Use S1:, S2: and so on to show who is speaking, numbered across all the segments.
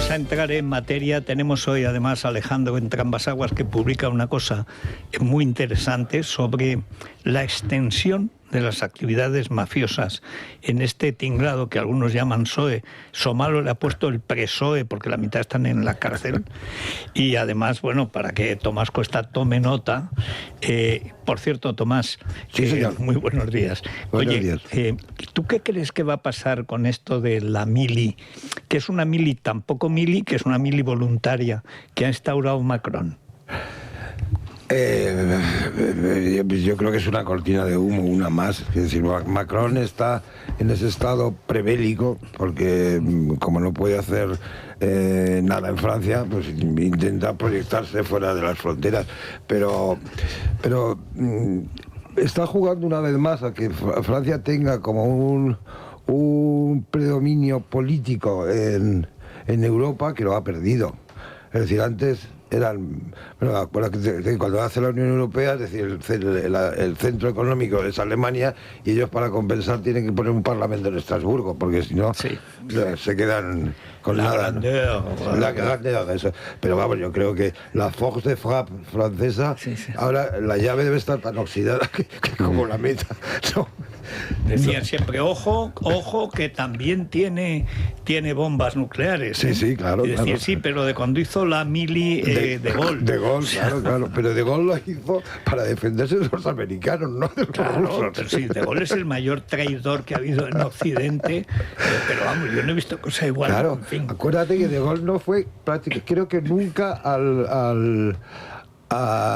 S1: Vamos a entrar en materia. Tenemos hoy además a Alejandro Entrambas-Aguas, que publica una cosa muy interesante sobre la extensión de las actividades mafiosas en este tinglado que algunos llaman PSOE. Somalo le ha puesto el PRESOE porque la mitad están en la cárcel. Y además, bueno, para que Tomás Cuesta tome nota. Por cierto, Tomás,
S2: sí,
S1: muy buenos días.
S2: Buenos días.
S1: ¿Tú qué crees que va a pasar con esto de la mili? Que es una mili, tampoco mili, que es una mili voluntaria que ha instaurado Macron.
S2: Yo creo que es una cortina de humo, una más. Es decir, Macron está en ese estado prebélico porque como no puede hacer nada en Francia, pues intenta proyectarse fuera de las fronteras. Pero está jugando una vez más a que Francia tenga como un predominio político en Europa que lo ha perdido. Es decir, antes eran, bueno, cuando hace la Unión Europea, es decir, el centro económico es Alemania y ellos para compensar tienen que poner un parlamento en Estrasburgo, porque si no se quedan con
S1: la
S2: nada.
S1: La
S2: grandeur, eso. Pero vamos, yo creo que la force de frappe francesa, ahora la llave debe estar tan oxidada que como la meta. No.
S1: Decían siempre, ojo, que también tiene bombas nucleares.
S2: Sí, claro.
S1: Y decían, sí, pero de cuando hizo la mili de Gaulle.
S2: De Gaulle, claro. Pero de Gaulle lo hizo para defenderse de los americanos, no de los rusos.
S1: Pero sí, de Gaulle es el mayor traidor que ha habido en Occidente. Pero vamos, yo no he visto cosa igual.
S2: Claro,
S1: en fin.
S2: Acuérdate que de Gaulle no fue prácticamente, creo que nunca a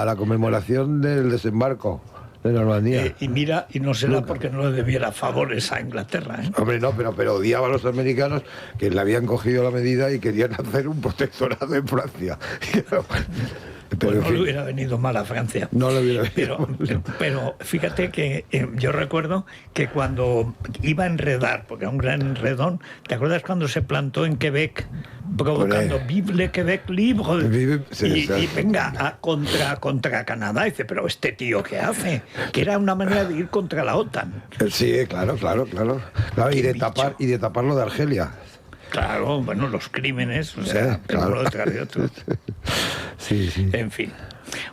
S2: la conmemoración del desembarco de Normandía.
S1: Y no será porque no le debiera favores a Inglaterra.
S2: Hombre, no, pero odiaba a los americanos que le habían cogido la medida y querían hacer un protectorado en Francia.
S1: Pues no le hubiera venido mal a Francia.
S2: No le hubiera venido mal.
S1: Pero fíjate que yo recuerdo que cuando iba a enredar, porque era un gran enredón, ¿te acuerdas cuando se plantó en Quebec provocando Vive le Quebec libre? Y venga, contra Canadá. Y dice, pero este tío, ¿qué hace? Que era una manera de ir contra la OTAN.
S2: Sí, claro. Y de taparlo de Argelia.
S1: Claro, bueno, los crímenes, o sea, uno detrás de otro.
S2: Sí.
S1: En fin.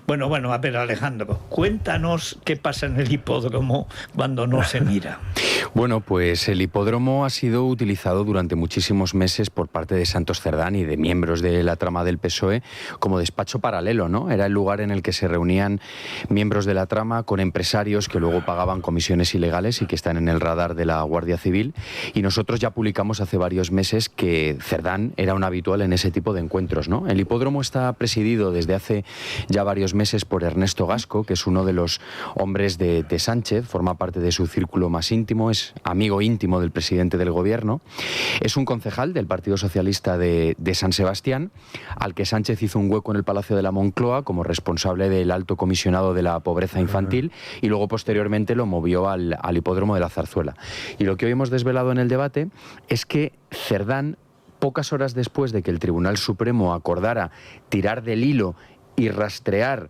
S1: Bueno, a ver, Alejandro, cuéntanos qué pasa en el hipódromo cuando no se mira.
S3: Bueno, pues el hipódromo ha sido utilizado durante muchísimos meses por parte de Santos Cerdán y de miembros de la trama del PSOE como despacho paralelo, ¿no? Era el lugar en el que se reunían miembros de la trama con empresarios que luego pagaban comisiones ilegales y que están en el radar de la Guardia Civil. Y nosotros ya publicamos hace varios meses que Cerdán era un habitual en ese tipo de encuentros, ¿no? El hipódromo está presidido desde hace ya varios meses por Ernesto Gasco, que es uno de los hombres de Sánchez, forma parte de su círculo más íntimo, es amigo íntimo del presidente del gobierno, es un concejal del Partido Socialista de San Sebastián, al que Sánchez hizo un hueco en el Palacio de la Moncloa como responsable del alto comisionado de la pobreza infantil y luego posteriormente lo movió al hipódromo de la Zarzuela. Y lo que hoy hemos desvelado en el debate es que Cerdán, pocas horas después de que el Tribunal Supremo acordara tirar del hilo y rastrear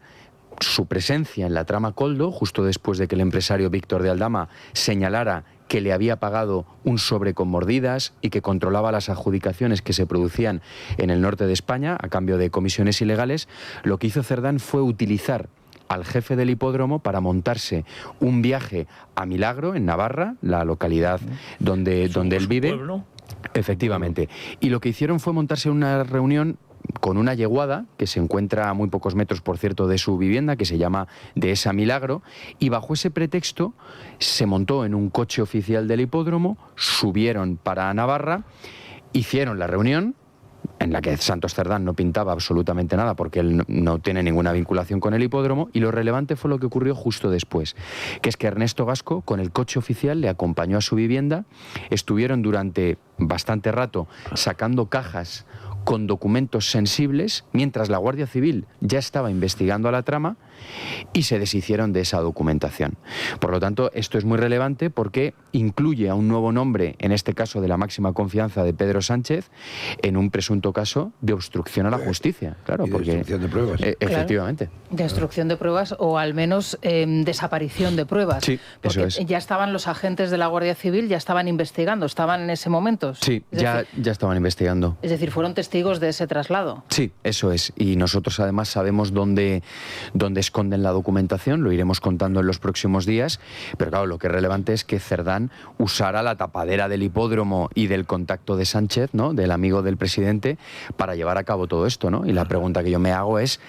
S3: su presencia en la trama Koldo, justo después de que el empresario Víctor de Aldama señalara que le había pagado un sobre con mordidas y que controlaba las adjudicaciones que se producían en el norte de España a cambio de comisiones ilegales, lo que hizo Cerdán fue utilizar al jefe del hipódromo para montarse un viaje a Milagro, en Navarra, la localidad donde él vive.
S1: Pueblo.
S3: Efectivamente. Y lo que hicieron fue montarse una reunión con una yeguada que se encuentra a muy pocos metros, por cierto, de su vivienda, que se llama Dehesa Milagro, y bajo ese pretexto se montó en un coche oficial del hipódromo, subieron para Navarra, hicieron la reunión, en la que Santos Cerdán no pintaba absolutamente nada porque él no tiene ninguna vinculación con el hipódromo, y lo relevante fue lo que ocurrió justo después, que es que Ernesto Gasco, con el coche oficial, le acompañó a su vivienda, estuvieron durante bastante rato sacando cajas con documentos sensibles, mientras la Guardia Civil ya estaba investigando a la trama, y se deshicieron de esa documentación. Por lo tanto, esto es muy relevante porque incluye a un nuevo nombre, en este caso de la máxima confianza de Pedro Sánchez, en un presunto caso de obstrucción a la justicia. Claro,
S2: y
S3: porque
S2: destrucción de pruebas.
S3: Efectivamente.
S4: Destrucción de pruebas o al menos desaparición de pruebas.
S3: Sí,
S4: porque
S3: eso es.
S4: ya estaban los agentes de la Guardia Civil, ya estaban investigando, estaban en ese momento.
S3: Sí, ya estaban investigando.
S4: Es decir, fueron testigos testigos de ese traslado.
S3: Sí, eso es. Y nosotros además sabemos dónde esconden la documentación, lo iremos contando en los próximos días, pero claro, lo que es relevante es que Cerdán usara la tapadera del hipódromo y del contacto de Sánchez, ¿no?, del amigo del presidente, para llevar a cabo todo esto, ¿no? Y la pregunta que yo me hago es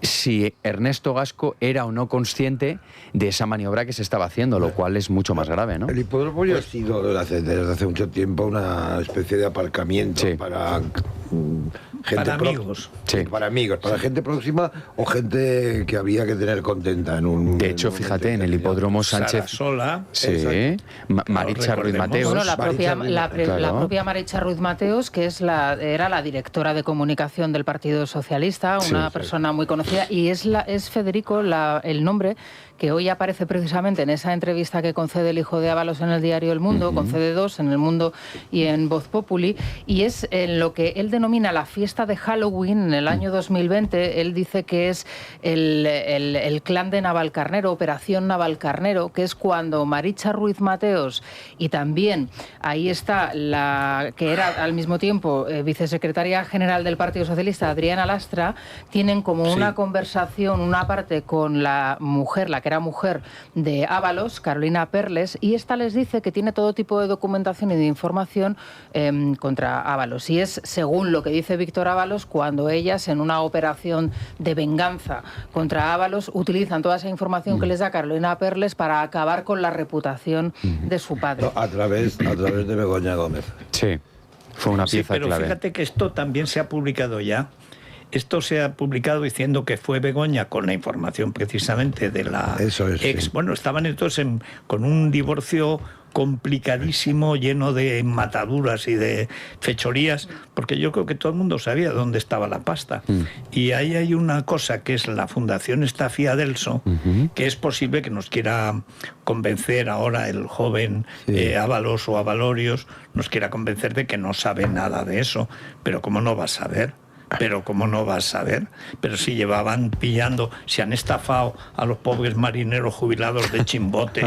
S3: si Ernesto Gasco era o no consciente de esa maniobra que se estaba haciendo, lo cual es mucho más grave, ¿no?
S2: El hipódromo ya ha sido desde hace mucho tiempo una especie de aparcamiento para gente
S1: para amigos.
S3: Sí.
S2: Para amigos, para gente próxima o gente que había que tener contenta en un...
S3: De hecho, fíjate, en el hipódromo Sánchez...
S1: Sarasola.
S3: Sí, Maritza Ruiz Mateos.
S4: Bueno, la propia Maritza Ruiz Mateos, que era la directora de comunicación del Partido Socialista, una persona muy conocida, y es Federico el nombre que hoy aparece precisamente en esa entrevista que concede el hijo de Ábalos en el diario El Mundo, concede dos, en El Mundo y en Voz Populi, y es en lo que él denomina la fiesta de Halloween en el año 2020. Él dice que es el clan de Navalcarnero, Operación Navalcarnero, que es cuando Maritza Ruiz Mateos y también ahí está la que era al mismo tiempo vicesecretaria general del Partido Socialista, Adriana Lastra, tienen como una conversación, una parte con la mujer, la que era mujer de Ábalos, Carolina Perles, y esta les dice que tiene todo tipo de documentación y de información contra Ábalos. Y es, según lo que dice Víctor Ábalos, cuando ellas, en una operación de venganza contra Ábalos, utilizan toda esa información que les da Carolina Perles para acabar con la reputación de su padre.
S2: No, a través de Begoña Gómez.
S3: Sí, fue una pieza
S1: pero
S3: clave.
S1: Fíjate que esto también se ha publicado ya. Esto se ha publicado diciendo que fue Begoña, con la información precisamente de la ex. Sí. Bueno, estaban entonces con un divorcio complicadísimo, lleno de mataduras y de fechorías, porque yo creo que todo el mundo sabía dónde estaba la pasta. Y ahí hay una cosa que es la Fundación Staffi Adelso, que es posible que nos quiera convencer ahora el joven Ábalos o Avalorios, nos quiera convencer de que no sabe nada de eso. Pero ¿cómo no va a saber? Pero ¿cómo no vas a saber? Pero si llevaban pillando, si han estafado a los pobres marineros jubilados de Chimbote,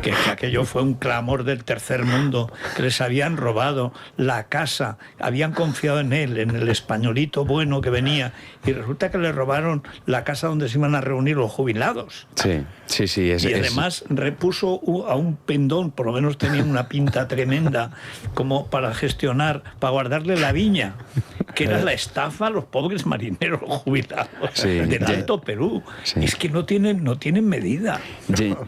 S1: que aquello fue un clamor del tercer mundo, que les habían robado la casa, habían confiado en él, en el españolito bueno que venía, y resulta que le robaron la casa donde se iban a reunir los jubilados.
S3: Sí.
S1: Y además repuso a un pendón, por lo menos tenía una pinta tremenda, como para gestionar, para guardarle la viña, que era la estafa a los pobres marineros jubilados del Alto Perú. Es que no tienen medida.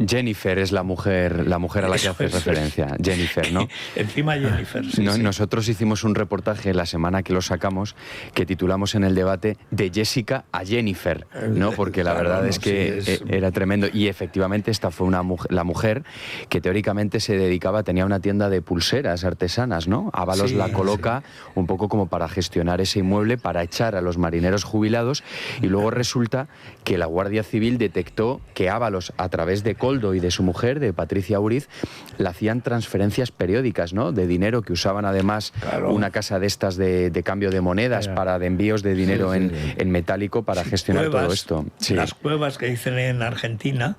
S3: Jennifer es la mujer a la que haces referencia. Jennifer, ¿no?
S1: Encima Jennifer,
S3: Nosotros hicimos un reportaje la semana que lo sacamos que titulamos en el debate de Jessica a Jennifer, ¿no? Porque la verdad es que era tremendo. Y efectivamente esta fue la mujer que teóricamente se dedicaba, tenía una tienda de pulseras artesanas, ¿no? Ábalos la coloca un poco como para gestionar ese inmueble, para echar a los marineros jubilados, y luego resulta que la Guardia Civil detectó que Ábalos, a través de Coldo y de su mujer, de Patricia Uriz, le hacían transferencias periódicas, ¿no?, de dinero, que usaban además una casa de estas de cambio de monedas, de envíos de dinero en metálico para gestionar todo esto.
S1: Las cuevas que dicen en Argentina,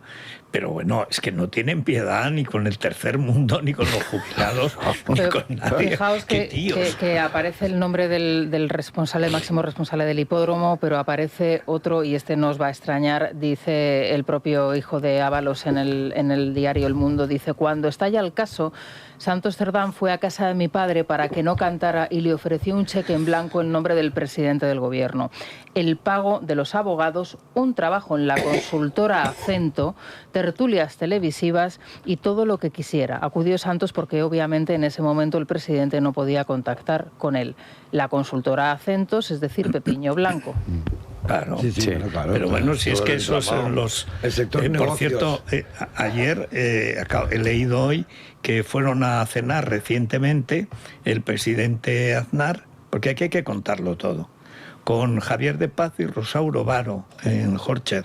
S1: pero bueno, es que no tienen piedad ni con el tercer mundo, ni con los jubilados, ni con nadie.
S4: Fijaos que aparece el nombre del responsable, máximo responsable del hipódromo, pero aparece otro, y este nos va a extrañar, dice el propio hijo de Ábalos en el diario El Mundo, dice: cuando estalla el caso, Santos Cerdán fue a casa de mi padre para que no cantara y le ofreció un cheque en blanco en nombre del presidente del gobierno, el pago de los abogados, un trabajo en la consultora Acento, tertulias televisivas y todo lo que quisiera. Acudió Santos porque obviamente en ese momento el presidente no podía contactar con él. La consultora Acentos, es decir, Pepiño Blanco.
S1: Claro,
S2: claro.
S1: Pero bueno, si es que esos son los...
S2: El sector
S1: por cierto, ayer he leído hoy que fueron a cenar recientemente el presidente Aznar, porque aquí hay que contarlo todo, con Javier de Paz y Rosauro Varo en Horcher.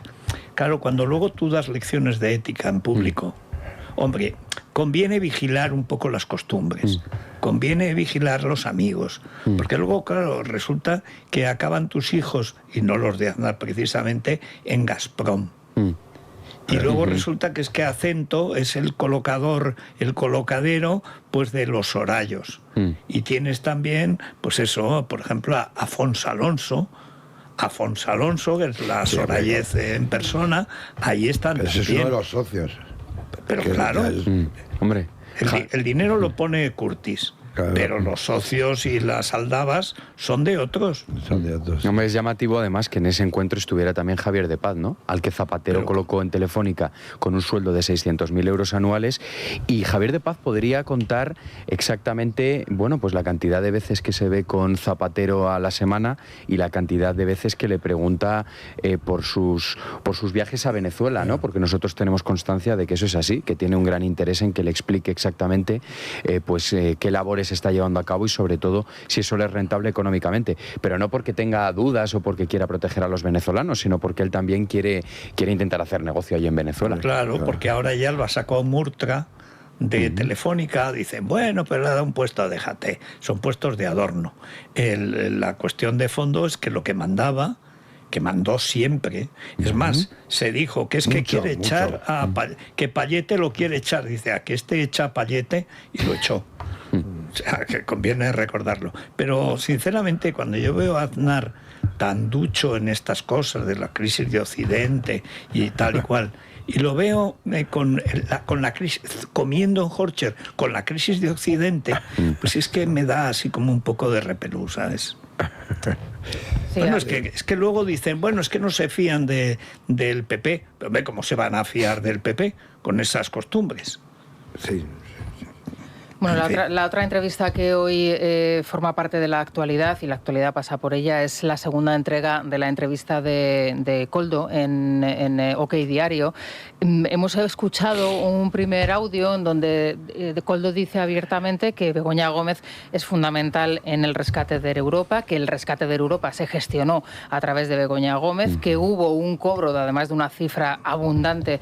S1: Claro, cuando luego tú das lecciones de ética en público, hombre, conviene vigilar un poco las costumbres, conviene vigilar los amigos, porque luego, claro, resulta que acaban tus hijos, y no los de Aznar precisamente, en Gazprom. Y luego resulta que es que Acento es el colocadero pues de los Sorayos. Y tienes también, pues eso, por ejemplo, a Afonso Alonso, que es la Sorayez en persona, ahí están
S2: también. Ese es uno de los socios.
S1: Pero claro,
S3: hombre,
S1: el dinero lo pone Curtis. Claro. Pero los socios y las aldabas son de otros.
S3: No me es llamativo además que en ese encuentro estuviera también Javier de Paz, ¿no? Al que Zapatero colocó en Telefónica con un sueldo de 600.000 euros anuales, y Javier de Paz podría contar exactamente, bueno, pues la cantidad de veces que se ve con Zapatero a la semana y la cantidad de veces que le pregunta por sus viajes a Venezuela, ¿no? Porque nosotros tenemos constancia de que eso es así, que tiene un gran interés en que le explique exactamente qué labores se está llevando a cabo y sobre todo si eso le es rentable económicamente, pero no porque tenga dudas o porque quiera proteger a los venezolanos, sino porque él también quiere intentar hacer negocio allí en Venezuela.
S1: Claro, porque ahora ya lo ha sacado Murtra de Telefónica, dicen, bueno, pero le ha dado un puesto, déjate, son puestos de adorno. La cuestión de fondo es que lo que mandaba, que mandó siempre, es más, se dijo que es que quiere echar que Payete lo quiere echar, dice, a que este echa a Payete, y lo echó. O sea, que conviene recordarlo. Pero, sinceramente, cuando yo veo a Aznar tan ducho en estas cosas de la crisis de Occidente y tal y cual, y lo veo con la crisis, comiendo en Horcher, con la crisis de Occidente, pues es que me da así como un poco de repelús, ¿sabes? Sí, bueno, es que luego dicen, bueno, es que no se fían del PP. Pero ve cómo se van a fiar del PP con esas costumbres.
S2: Sí.
S4: Bueno, la otra entrevista que hoy forma parte de la actualidad, y la actualidad pasa por ella, es la segunda entrega de la entrevista de Koldo en OK Diario. Hemos escuchado un primer audio en donde Koldo dice abiertamente que Begoña Gómez es fundamental en el rescate de Europa, que el rescate de Europa se gestionó a través de Begoña Gómez, que hubo un cobro, además de una cifra abundante,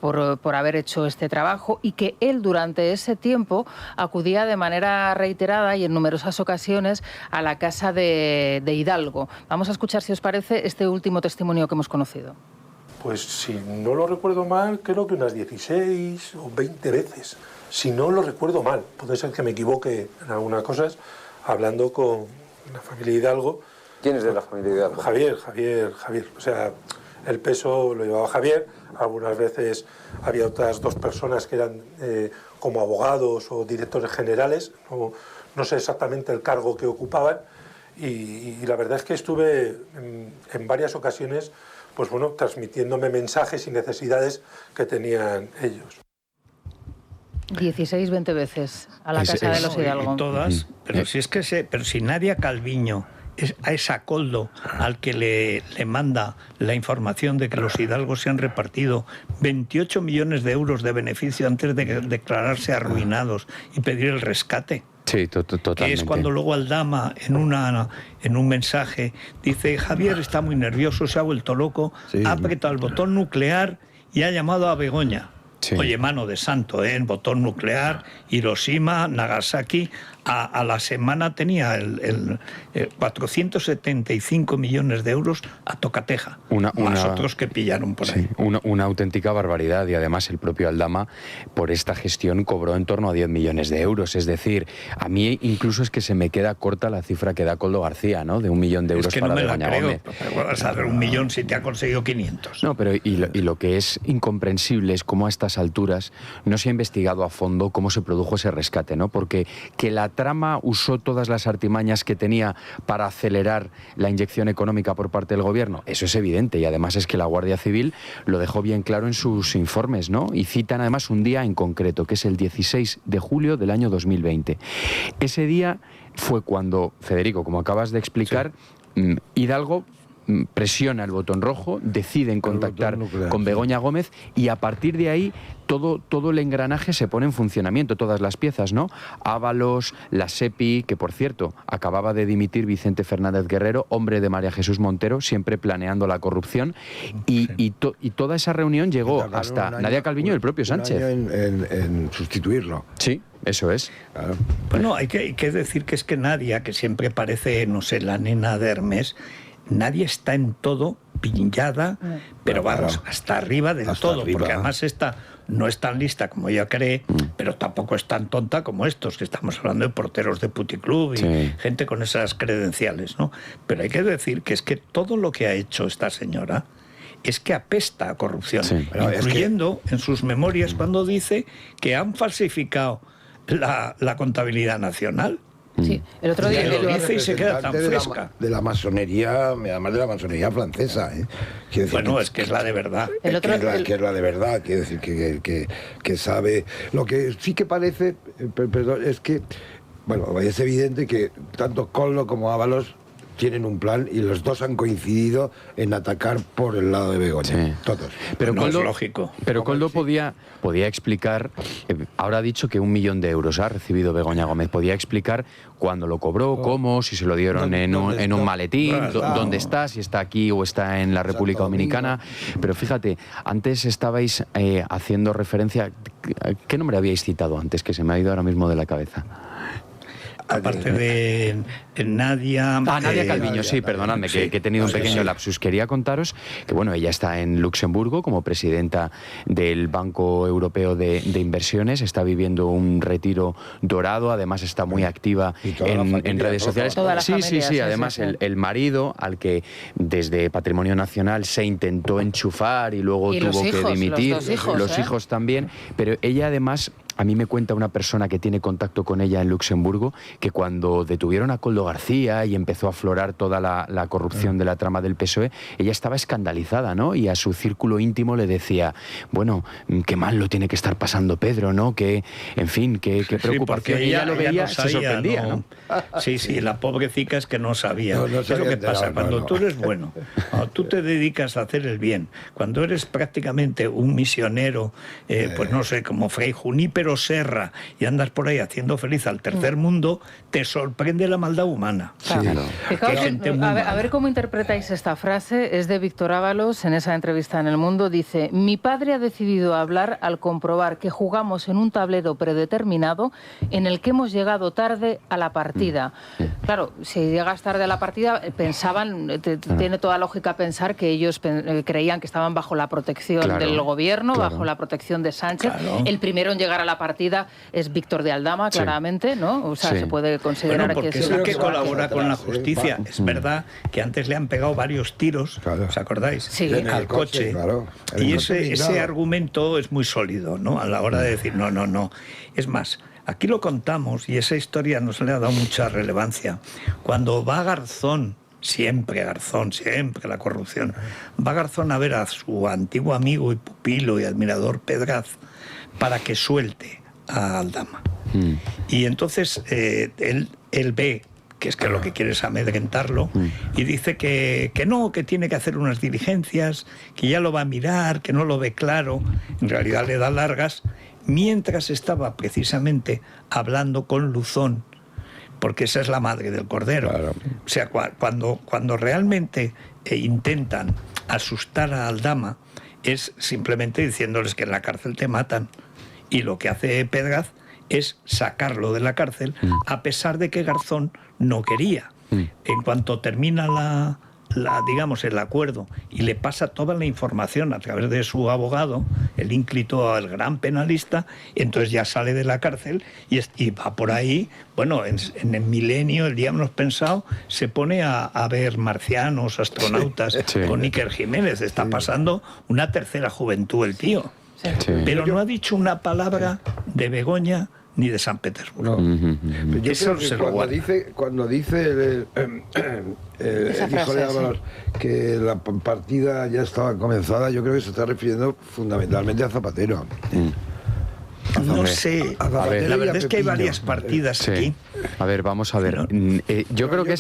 S4: por haber hecho este trabajo, y que él durante ese tiempo acudía de manera reiterada y en numerosas ocasiones a la casa de Hidalgo. Vamos a escuchar, si os parece, este último testimonio que hemos conocido.
S5: Pues si no lo recuerdo mal, creo que unas 16 o 20 veces. Si no lo recuerdo mal, puede ser que me equivoque en algunas cosas, hablando con la familia Hidalgo.
S6: ¿Quién es de la familia Hidalgo?
S5: Javier. O sea, el peso lo llevaba Javier. Algunas veces había otras dos personas que eran como abogados o directores generales. No sé exactamente el cargo que ocupaban. Y la verdad es que estuve en varias ocasiones, pues bueno, transmitiéndome mensajes y necesidades que tenían ellos.
S4: 16, 20 veces a la casa de los Hidalgo.
S1: Todas, pero si es que pero si Nadia Calviño es a Koldo al que le manda la información de que los Hidalgos se han repartido 28 millones de euros de beneficio antes de declararse arruinados y pedir el rescate.
S3: Sí, totalmente.
S1: Que es cuando luego Aldama en un mensaje dice, Javier está muy nervioso, se ha vuelto loco, ha apretado el botón nuclear y ha llamado a Begoña. Sí. Oye, mano de santo, el botón nuclear, Hiroshima, Nagasaki. A la semana tenía 475 millones de euros a tocateja, más otros que pillaron por ahí.
S3: Una auténtica barbaridad, y además el propio Aldama por esta gestión cobró en torno a 10 millones de euros. Es decir, a mí incluso es que se me queda corta la cifra que da Koldo García, ¿no? De 1 millón de euros para Begoña Gómez.
S1: Pero vas a ver 1 millón si te ha conseguido 500.
S3: No, pero y lo que es incomprensible es cómo a estas alturas no se ha investigado a fondo cómo se produjo ese rescate, ¿no? Porque que la trama usó todas las artimañas que tenía para acelerar la inyección económica por parte del gobierno, eso es evidente, y además es que la Guardia Civil lo dejó bien claro en sus informes, ¿no? Y citan además un día en concreto, que es el 16 de julio del año 2020. Ese día fue cuando, Federico, como acabas de explicar, Hidalgo presiona el botón rojo, deciden contactar con Begoña Gómez, y a partir de ahí todo el engranaje se pone en funcionamiento, todas las piezas, ¿no? Ábalos, la SEPI, que por cierto acababa de dimitir Vicente Fernández Guerrero, hombre de María Jesús Montero, siempre planeando la corrupción, y toda esa reunión llegó hasta Nadia Calviño y el propio Sánchez.
S2: En sustituirlo.
S3: Sí. Eso es.
S2: Claro.
S1: Bueno, hay que decir que es que Nadia, que siempre parece, no sé, la nena de Hermes, nadie está en todo pillada, pero vamos, hasta arriba del todo, porque además esta no es tan lista como ella cree, pero tampoco es tan tonta como estos, que estamos hablando de porteros de puticlub y gente con esas credenciales, ¿no? Pero hay que decir que es que todo lo que ha hecho esta señora es que apesta a corrupción, incluyendo en sus memorias cuando dice que han falsificado la contabilidad nacional.
S4: Sí, el otro día
S1: lo dice y se queda tan fresca.
S2: De la masonería, además de la masonería francesa. Decir,
S1: bueno, es que es la de verdad.
S2: Que es la de verdad, quiere decir que sabe. Lo que sí que parece, perdón, es que, bueno, es evidente que tanto Koldo como Ábalos tienen un plan y los dos han coincidido en atacar por el lado de Begoña, todos.
S3: Pero
S1: no
S3: Koldo,
S1: es lógico.
S3: Pero Koldo podía explicar, ahora ha dicho que 1 millón de euros ha recibido Begoña Gómez, podía explicar cuándo lo cobró, cómo, si se lo dieron en un maletín, dónde está, si está aquí o está en la República Dominicana. Pero fíjate, antes estabais haciendo referencia, ¿qué nombre habíais citado antes? Que se me ha ido ahora mismo de la cabeza.
S1: Aparte de Nadia...
S3: Nadia Calviño, sí, perdonadme, que he tenido un pequeño lapsus. Quería contaros que, bueno, ella está en Luxemburgo como presidenta del Banco Europeo de Inversiones, está viviendo un retiro dorado, además está muy activa en redes sociales. Sí, además el marido, al que desde Patrimonio Nacional se intentó enchufar y luego tuvo que dimitir, los hijos también, pero ella además... A mí me cuenta una persona que tiene contacto con ella en Luxemburgo que cuando detuvieron a Koldo García y empezó a aflorar toda la corrupción de la trama del PSOE, ella estaba escandalizada, ¿no? Y a su círculo íntimo le decía, bueno, qué mal lo tiene que estar pasando Pedro, ¿no? Que, en fin, qué preocupación. Ella lo veía, no sabía, se sorprendía, ¿no? Sí, la pobrecita es que no sabía. Es lo que pasa, cuando tú eres bueno, cuando tú te dedicas a hacer el bien, cuando eres prácticamente un misionero, pues no sé, como Fray Junípero Serra, y andas por ahí haciendo feliz al tercer mundo, te sorprende la maldad humana.
S4: Claro. A ver cómo interpretáis esta frase. Es de Víctor Ábalos en esa entrevista en El Mundo. Dice: mi padre ha decidido hablar al comprobar que jugamos en un tablero predeterminado en el que hemos llegado tarde a la partida. Claro, si llegas tarde a la partida, pensaban, tiene toda lógica pensar que ellos creían que estaban bajo la protección del gobierno, bajo la protección de Sánchez. El primero en llegar a la partida es Víctor de Aldama, claramente, ¿no? O sea, se puede considerar que
S1: es el que colabora con la justicia. Es verdad que antes le han pegado varios tiros, ¿os acordáis?
S4: Sí.
S1: Al coche. Y ese argumento es muy sólido, ¿no? A la hora de decir, no. Es más, aquí lo contamos y esa historia nos le ha dado mucha relevancia. Cuando va Garzón, siempre la corrupción, va Garzón a ver a su antiguo amigo y pupilo y admirador Pedraz para que suelte a Aldama. Y entonces él ve que es que lo que quiere es amedrentarlo, y dice que no, que tiene que hacer unas diligencias, que ya lo va a mirar, que no lo ve claro. En realidad le da largas, mientras estaba precisamente hablando con Luzón, porque esa es la madre del cordero. Claro. O sea, cuando realmente intentan asustar a Aldama, es simplemente diciéndoles que en la cárcel te matan. Y lo que hace Pedraz es sacarlo de la cárcel, a pesar de que Garzón no quería. En cuanto termina digamos, el acuerdo y le pasa toda la información a través de su abogado, el ínclito al gran penalista, entonces ya sale de la cárcel y va por ahí, bueno, en el milenio, el día menos pensado, se pone a ver marcianos, astronautas, con Iker Jiménez. Está pasando una tercera juventud el tío. Pero no ha dicho una palabra de Begoña ni de San Petersburgo.
S2: Yo creo que cuando dice el hijo de Ábalos que la partida ya estaba comenzada, yo creo que se está refiriendo fundamentalmente a Zapatero.
S1: No sé, la verdad es que hay varias partidas aquí.
S3: A ver, vamos a ver. Yo creo que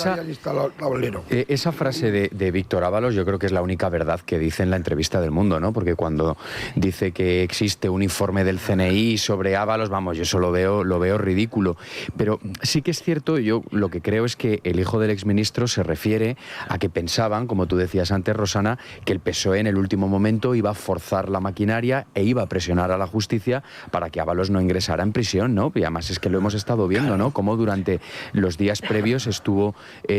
S3: esa frase de Víctor Ábalos, yo creo que es la única verdad que dice en la entrevista del Mundo, ¿no? Porque cuando dice que existe un informe del CNI sobre Ábalos, vamos, yo eso lo veo ridículo. Pero sí que es cierto, yo lo que creo es que el hijo del exministro se refiere a que pensaban, como tú decías antes, Rosana, que el PSOE en el último momento iba a forzar la maquinaria e iba a presionar a la justicia para que Ábalos no ingresara en prisión, ¿no? Y además es que lo hemos estado viendo, ¿no? Como durante los días previos estuvo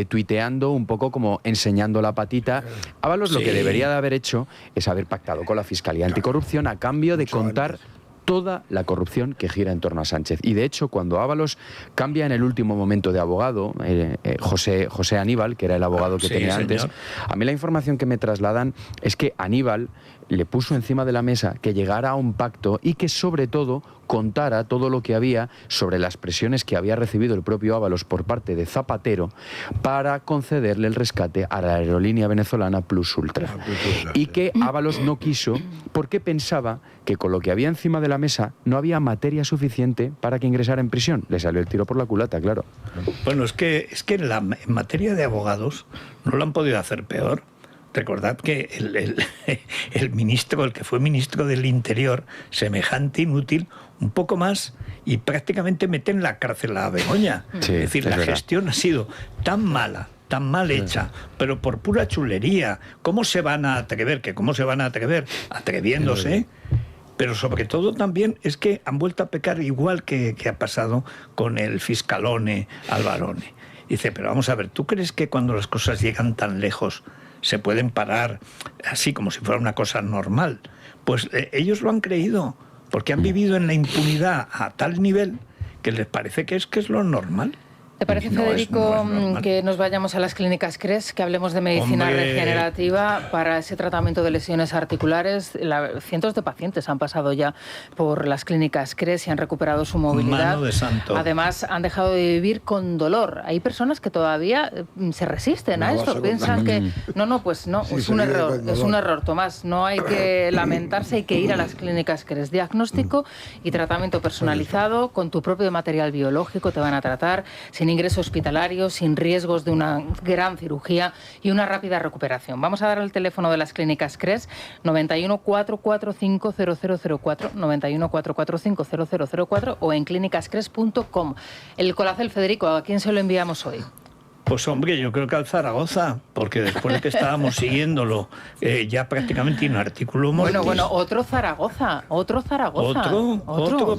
S3: tuiteando un poco como enseñando la patita. Ábalos lo que debería de haber hecho es haber pactado con la Fiscalía Anticorrupción a cambio de contar toda la corrupción que gira en torno a Sánchez. Y de hecho, cuando Ábalos cambia en el último momento de abogado, José Aníbal, que era el abogado que tenía antes, a mí la información que me trasladan es que Aníbal le puso encima de la mesa que llegara a un pacto y que sobre todo contara todo lo que había sobre las presiones que había recibido el propio Ábalos por parte de Zapatero para concederle el rescate a la aerolínea venezolana Plus Ultra. Y que Ábalos no quiso porque pensaba que con lo que había encima de la mesa no había materia suficiente para que ingresara en prisión. Le salió el tiro por la culata, claro.
S1: Bueno, es que en materia de abogados no lo han podido hacer peor. Recordad que el ministro, el que fue ministro del Interior, semejante inútil, un poco más y prácticamente mete en la cárcel a Begoña. Sí, es decir, la gestión ha sido tan mala, tan mal hecha, pero por pura chulería. ¿Cómo se van a atrever? ¿Cómo se van a atrever? Atreviéndose. Pero sobre todo también es que han vuelto a pecar igual que ha pasado con el fiscalone Alvarone. Dice, pero vamos a ver, ¿tú crees que cuando las cosas llegan tan lejos se pueden parar así como si fuera una cosa normal? Pues ellos lo han creído, porque han vivido en la impunidad a tal nivel que les parece que es lo normal.
S4: ¿Te parece, Federico, que nos vayamos a las clínicas CRES, que hablemos de medicina regenerativa para ese tratamiento de lesiones articulares? Cientos de pacientes han pasado ya por las clínicas CRES y han recuperado su movilidad.
S1: Mano de santo.
S4: Además, han dejado de vivir con dolor. Hay personas que todavía se resisten a esto, piensan que... pues no, sí, es un error, Tomás. No hay que lamentarse, hay que ir a las clínicas CRES. Diagnóstico y tratamiento personalizado, con tu propio material biológico te van a tratar, sin ingreso hospitalario, sin riesgos de una gran cirugía y una rápida recuperación. Vamos a dar el teléfono de las clínicas CRES, 91 445 0004, 91 445 0004 o en clínicascres.com. El Colacel, Federico, ¿a quién se lo enviamos hoy?
S1: Pues hombre, yo creo que al Zaragoza, porque después de que estábamos siguiéndolo ya prácticamente en artículo mortis.
S4: Bueno, otro Zaragoza.
S1: Otro,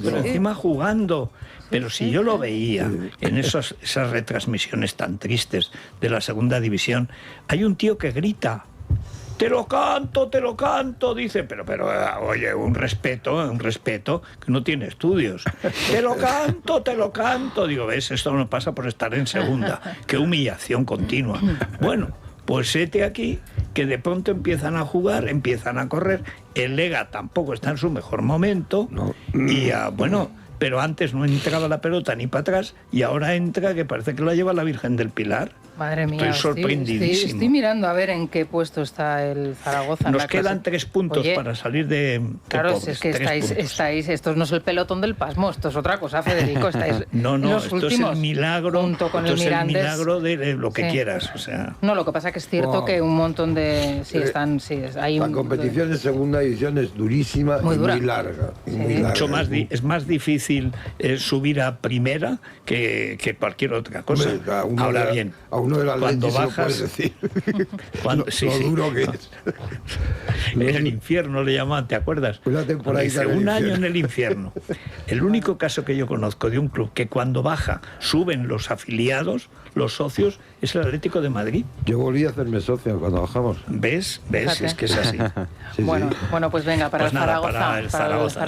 S1: pero encima jugando. Pero si yo lo veía en esas retransmisiones tan tristes de la segunda división, hay un tío que grita, te lo canto, dice, pero oye, un respeto, que no tiene estudios. Te lo canto. Digo, ¿ves? Esto no pasa por estar en segunda. Qué humillación continua. Bueno, pues hete aquí, que de pronto empiezan a jugar, empiezan a correr. El Lega tampoco está en su mejor momento. Y pero antes no entraba la pelota ni para atrás y ahora entra, que parece que la lleva la Virgen del Pilar.
S4: Madre mía,
S1: estoy sorprendidísimo.
S4: Estoy mirando a ver en qué puesto está el Zaragoza.
S1: Nos quedan 3 puntos para salir de...
S4: Claro, es que estáis, esto no es el pelotón del pasmo, esto es otra cosa, Federico. Estáis
S1: no, esto
S4: últimos,
S1: es el milagro,
S4: junto con
S1: esto
S4: el
S1: es el milagro de lo que quieras. O sea.
S4: No, lo que pasa es que es cierto que un montón de...
S2: La competición de segunda división es durísima y muy larga.
S1: Es más difícil subir a primera que cualquier otra cosa. Ahora bien, cuando bajas,
S2: decir.
S1: Duro que es. En el infierno le llaman, ¿te acuerdas? Dice, un año en el infierno. El único caso que yo conozco de un club que cuando baja suben los afiliados, los socios, es el Atlético de Madrid.
S2: Yo volví a hacerme socio cuando bajamos.
S1: ¿Ves? Es que es así.
S4: Bueno, pues venga, para el Zaragoza.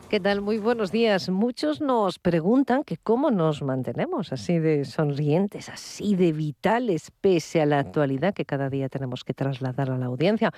S6: ¿Qué tal? Muy buenos días. Muchos nos preguntan que cómo nos mantenemos así de sonrientes, así de vitales, pese a la actualidad que cada día tenemos que trasladar a la audiencia.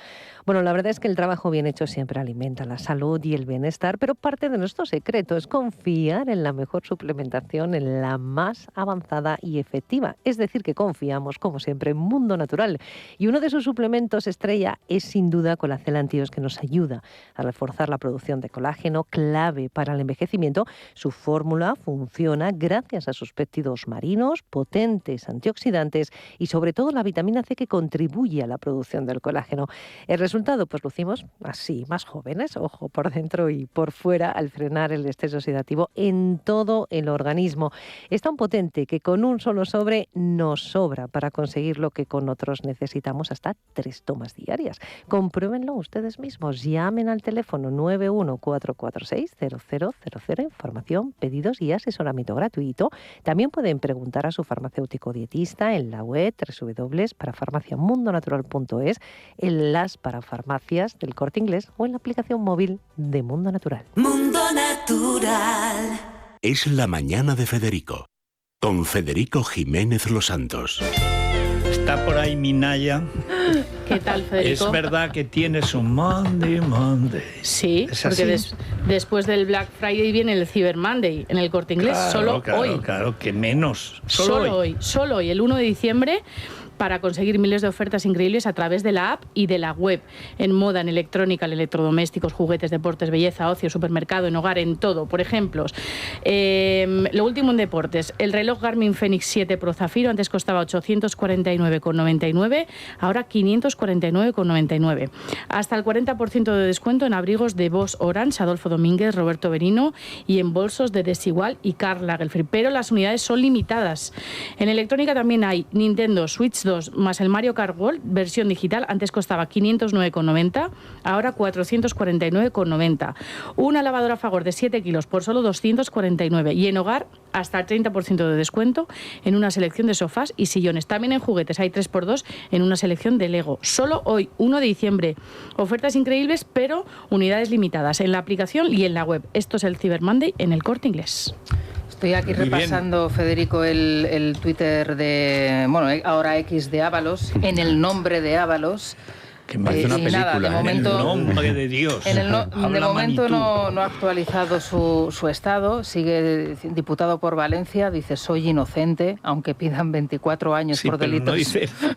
S6: Bueno, la verdad es que el trabajo bien hecho siempre alimenta la salud y el bienestar, pero parte de nuestro secreto es confiar en la mejor suplementación, en la más avanzada y efectiva. Es decir, que confiamos, como siempre, en Mundo Natural. Y uno de sus suplementos estrella es, sin duda, Colacel Antios, que nos ayuda a reforzar la producción de colágeno, clave clave para el envejecimiento. Su fórmula funciona gracias a sus péptidos marinos, potentes antioxidantes y sobre todo la vitamina C que contribuye a la producción del colágeno. El resultado, pues lucimos así, más jóvenes, ojo, por dentro y por fuera, al frenar el estrés oxidativo en todo el organismo. Es tan potente que con un solo sobre nos sobra para conseguir lo que con otros necesitamos hasta 3 tomas diarias. Compruébenlo ustedes mismos. Llamen al teléfono 914460000. Información, pedidos y asesoramiento gratuito. También pueden preguntar a su farmacéutico dietista en la web www.parafarmaciamundonatural.es, en las parafarmacias del Corte Inglés o en la aplicación móvil de Mundo Natural.
S7: Mundo Natural.
S8: Es la mañana de Federico, con Federico Jiménez Los Santos.
S1: Está por ahí Minaya.
S9: ¿Qué tal, Federico?
S1: Es verdad que tienes un Monday.
S9: Sí, porque después del Black Friday viene el Cyber Monday en el Corte Inglés.
S1: Claro,
S9: hoy.
S1: Claro, que menos.
S9: Solo hoy, el 1 de diciembre, para conseguir miles de ofertas increíbles a través de la app y de la web. En moda, en electrónica, en electrodomésticos, juguetes, deportes, belleza, ocio, supermercado, en hogar, en todo. Por ejemplo, lo último en deportes, el reloj Garmin Fenix 7 Pro Zafiro antes costaba 849,99, ahora 549,99. Hasta el 40% de descuento en abrigos de Boss Orange, Adolfo Domínguez, Roberto Berino, y en bolsos de Desigual y Karl Lagerfeld. Pero las unidades son limitadas. En electrónica también hay Nintendo Switch 2 más el Mario Kart World, versión digital, antes costaba 509,90, ahora 449,90. Una lavadora Fagor de 7 kilos por solo 249. Y en hogar, hasta el 30% de descuento en una selección de sofás y sillones. También en juguetes hay 3x2 en una selección de Lego. Solo hoy, 1 de diciembre. Ofertas increíbles, pero unidades limitadas en la aplicación y en la web. Esto es el Cyber Monday en el Corte Inglés.
S4: Estoy aquí repasando, Federico, el Twitter de, ahora X de Ábalos, en el nombre de Ábalos.
S3: Que parece una película.
S4: Nada, de momento,
S1: en el nombre de Dios.
S4: De momento no ha actualizado su estado. Sigue diputado por Valencia. Dice, soy inocente, aunque pidan 24 años por delitos.